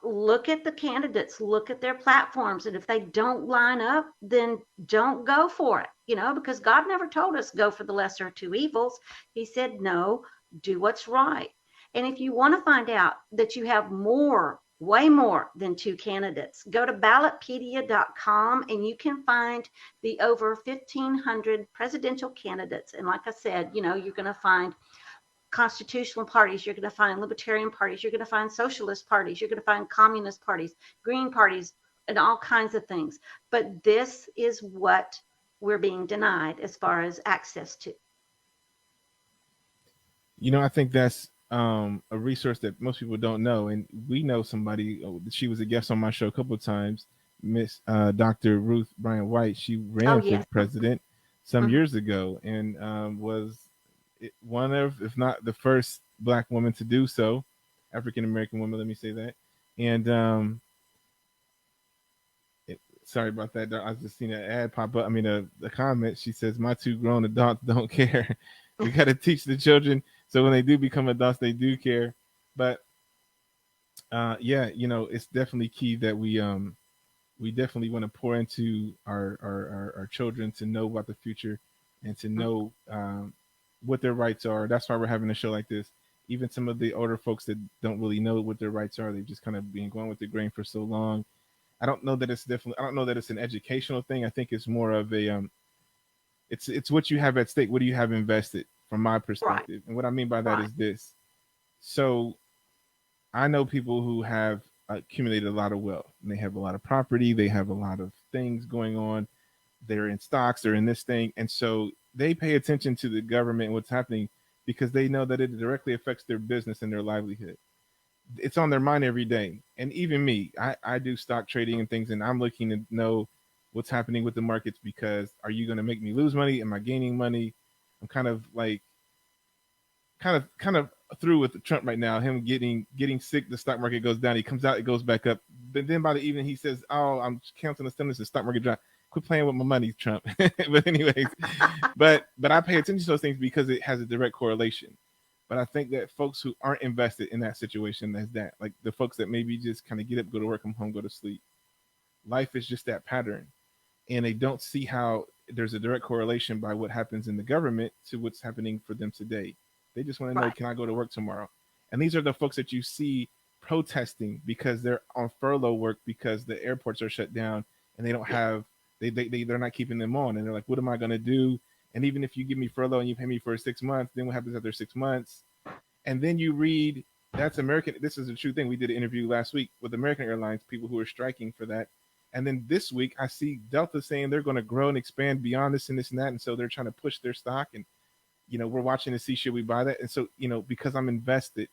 Look at the candidates, look at their platforms, and if they don't line up, then don't go for it, because God never told us go for the lesser of two evils. He said, no, do what's right. And if you want to find out that you have way more than 2 candidates, go to ballotpedia.com and you can find the over 1,500 presidential candidates. And like I said, you're going to find constitutional parties, you're going to find libertarian parties, you're going to find socialist parties, you're going to find communist parties, green parties, and all kinds of things. But this is what we're being denied as far as access to. I think that's a resource that most people don't know. And we know somebody, she was a guest on my show a couple of times, Miss Dr. Ruth Bryant White. She ran for yes. president some Mhm. years ago and was one of, if not the first Black woman to do so, African American woman. Let me say that. And sorry about that. I just seen an ad pop up. I mean, a comment. She says, "My two grown adults don't care. We got to teach the children so when they do become adults, they do care." But yeah, it's definitely key that we definitely want to pour into our children to know about the future and to know what their rights are. That's why we're having a show like this. Even some of the older folks that don't really know what their rights are, they've just kind of been going with the grain for so long. I don't know that it's definitely. I don't know that it's an educational thing. I think it's more of a it's what you have at stake. What do you have invested, from my Right. perspective? And what I mean by that Right. is this. So I know people who have accumulated a lot of wealth, and they have a lot of property, they have a lot of things going on. They're in stocks, they're in this thing, and so they pay attention to the government and what's happening because they know that it directly affects their business and their livelihood. It's on their mind every day. And even me, I do stock trading and things, and I'm looking to know what's happening with the markets because are you going to make me lose money? Am I gaining money? I'm kind of like kind of through with Trump right now. Him getting sick, the stock market goes down. He comes out, it goes back up. But then by the evening, he says, "Oh, I'm counting the stimulus, the stock market drop. Quit playing with my money, Trump." But anyways, but I pay attention to those things because it has a direct correlation. But I think that folks who aren't invested in that situation, that's that, like the folks that maybe just kind of get up, go to work, come home, go to sleep. Life is just that pattern, and they don't see how there's a direct correlation by what happens in the government to what's happening for them today. They just want to know, Right. can I go to work tomorrow? And these are the folks that you see protesting because they're on furlough work because the airports are shut down and they don't Yeah. have they're not keeping them on, and they're like, what am I going to do? And even if you give me furlough and you pay me for 6 months, then what happens after 6 months? And then you read, that's American. This is a true thing. We did an interview last week with American Airlines, people who are striking for that. And then this week, I see Delta saying they're going to grow and expand beyond this and this and that. And so they're trying to push their stock. And, we're watching to see, should we buy that? And so, because I'm invested.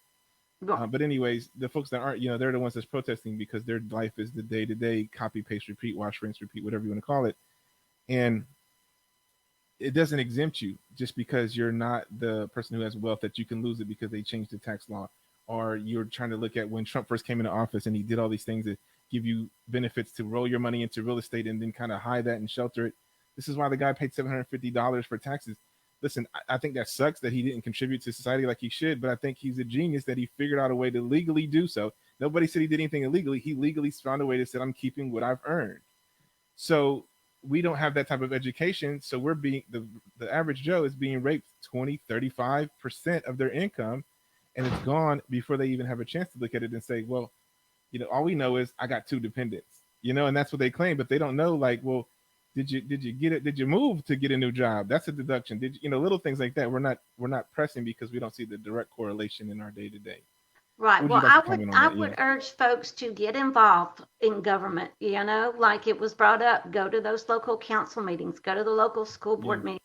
Right. But anyways, the folks that aren't, they're the ones that's protesting because their life is the day to day copy, paste, repeat, wash, rinse, repeat, whatever you want to call it. And it doesn't exempt you just because you're not the person who has wealth that you can lose it because they changed the tax law, or you're trying to look at when Trump first came into office and he did all these things that give you benefits to roll your money into real estate and then kind of hide that and shelter it. This is why the guy paid $750 for taxes. Listen, I think that sucks that he didn't contribute to society like he should, but I think he's a genius that he figured out a way to legally do so. Nobody said he did anything illegally. He legally found a way to say, I'm keeping what I've earned. So we don't have that type of education. So we're being the average Joe is being raped 20, 35% of their income, and it's gone before they even have a chance to look at it and say, well, all we know is I got two dependents, and that's what they claim, but they don't know, like, well, did you get it? Did you move to get a new job? That's a deduction. Did you, little things like that. We're not pressing because we don't see the direct correlation in our day to day. Right. Would you Well, like to comment on I that? would Yeah. urge folks to get involved in government, like it was brought up, go to those local council meetings, go to the local school Yeah. board meetings,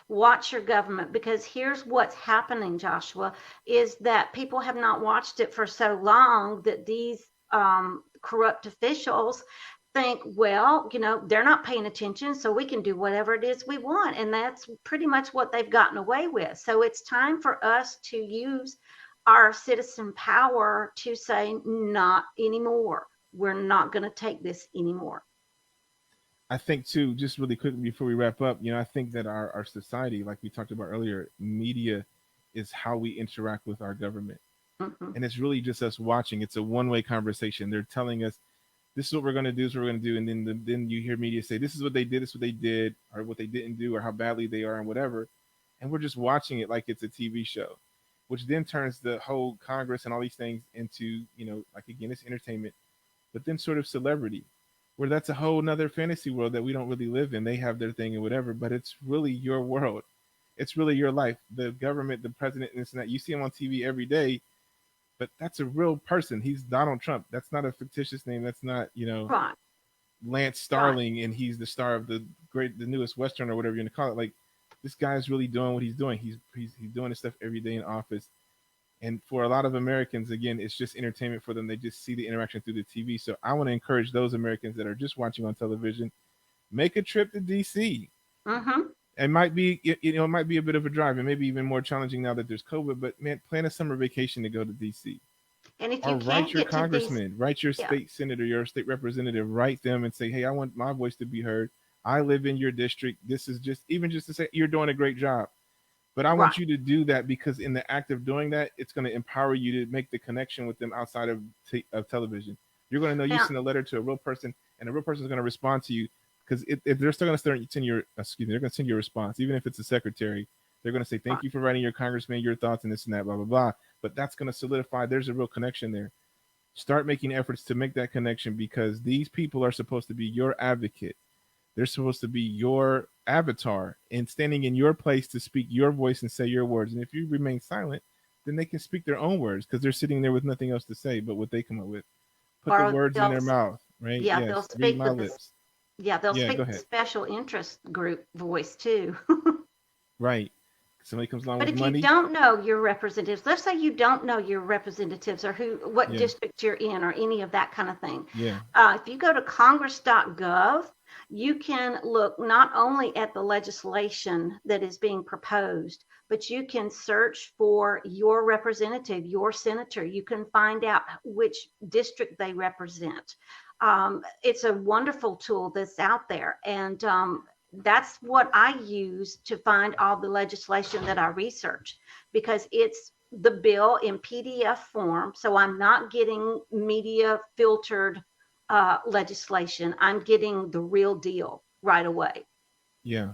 watch your government, because here's what's happening, Joshua, is that people have not watched it for so long that these corrupt officials think, well, they're not paying attention, so we can do whatever it is we want. And that's pretty much what they've gotten away with. So it's time for us to use our citizen power to say, not anymore. We're not going to take this anymore. I think too, just really quickly before we wrap up, I think that our society, like we talked about earlier, media is how we interact with our government. Mm-hmm. And it's really just us watching. It's a one-way conversation. They're telling us this is what we're going to do, this is what we're going to do, and then you hear media say this is what they did, this is what they did, or what they didn't do, or how badly they are, and whatever. And we're just watching it like it's a TV show, which then turns the whole Congress and all these things into, like, again, it's entertainment, but then sort of celebrity, where that's a whole nother fantasy world that we don't really live in. They have their thing and whatever, but it's really your world. It's really your life. The government, the president, and this and that. You see him on TV every day, but that's a real person. He's Donald Trump. That's not a fictitious name. That's not, Right. Lance Right. Starling and he's the star of the newest Western or whatever you're gonna call it. Like, this guy's really doing what he's doing. He's doing this stuff every day in office. And for a lot of Americans, again, it's just entertainment for them. They just see the interaction through the TV. So I want to encourage those Americans that are just watching on television, make a trip to DC. Mm-hmm. It might be, it might be a bit of a drive, and maybe even more challenging now that there's COVID. But man, plan a summer vacation to go to DC. And if you Or can't write your get to congressman, write your state senator, your state representative, write them and say, hey, I want my voice to be heard. I live in your district. This is just to say you're doing a great job. But I want you to do that, because in the act of doing that, it's going to empower you to make the connection with them outside of television. You're going to know you sent a letter to a real person, and a real person is going to respond to you, because if they're still going to send your, they're going to send you a response, even if it's a secretary. They're going to say, thank you for writing your congressman, your thoughts, and this and that, blah, blah, blah. But that's going to solidify there's a real connection there. Start making efforts to make that connection, because these people are supposed to be your advocate. They're supposed to be your avatar and standing in your place to speak your voice and say your words. And if you remain silent, then they can speak their own words, because they're sitting there with nothing else to say but what they come up with. Put the words in their mouth, right? Yeah, they'll speak my lips. They'll speak the special interest group voice too. Right. Somebody comes along with money. But if you don't know your representatives, let's say you don't know your representatives or what district you're in or any of that kind of thing. Yeah. If you go to congress.gov, you can look not only at the legislation that is being proposed, but you can search for your representative, your senator. You can find out which district they represent. It's a wonderful tool that's out there. And that's what I use to find all the legislation that I research, because it's the bill in PDF form. So I'm not getting media filtered legislation. I'm getting the real deal right away. Yeah.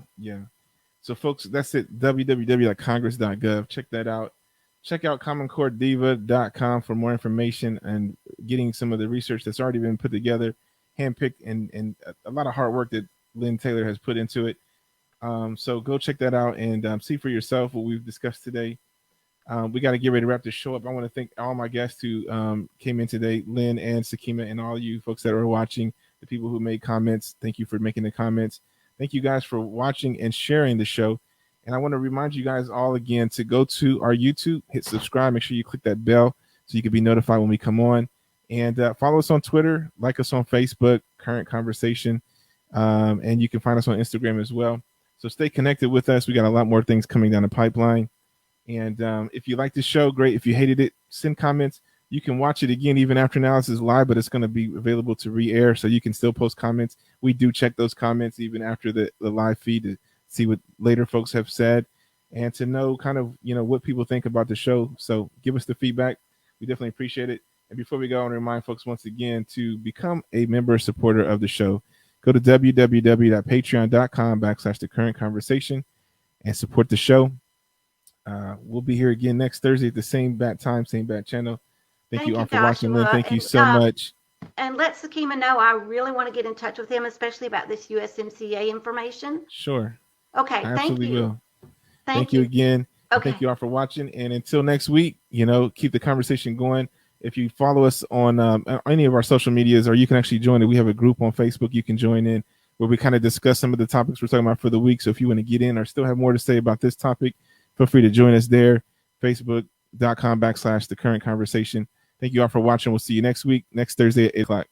So folks, that's it. www.congress.gov. Check that out. Check out commoncorediva.com for more information and getting some of the research that's already been put together, handpicked, and a lot of hard work that Lynn Taylor has put into it. So go check that out and see for yourself what we've discussed today. We got to get ready to wrap this show up. I want to thank all my guests who came in today, Lynn and Sakima, and all you folks that are watching, the people who made comments. Thank you for making the comments. Thank you guys for watching and sharing the show. And I want to remind you guys all again to go to our YouTube, hit subscribe, make sure you click that bell so you can be notified when we come on. And follow us on Twitter, like us on Facebook, Current Conversation. And you can find us on Instagram as well. So stay connected with us. We got a lot more things coming down the pipeline. And if you like the show, great. If you hated it, send comments. You can watch it again even after now. This is live, but it's going to be available to re-air, so you can still post comments. We do check those comments even after the live feed to see what later folks have said and to know kind of, what people think about the show. So give us the feedback. We definitely appreciate it. And before we go, I want to remind folks once again to become a member supporter of the show. Go to www.patreon.com/thecurrentconversation and support the show. We'll be here again next Thursday at the same bat time, same bat channel. Thank you all for watching, Lynn. Thank you so much. And let Sakima know I really want to get in touch with him, especially about this USMCA information. Sure. Okay. I absolutely will. Thank you again. Okay. Thank you all for watching. And until next week, keep the conversation going. If you follow us on any of our social medias, or you can actually join it. We have a group on Facebook you can join in where we kind of discuss some of the topics we're talking about for the week. So if you want to get in or still have more to say about this topic, feel free to join us there. Facebook.com/thecurrentconversation. Thank you all for watching. We'll see you next week, next Thursday at 8 o'clock.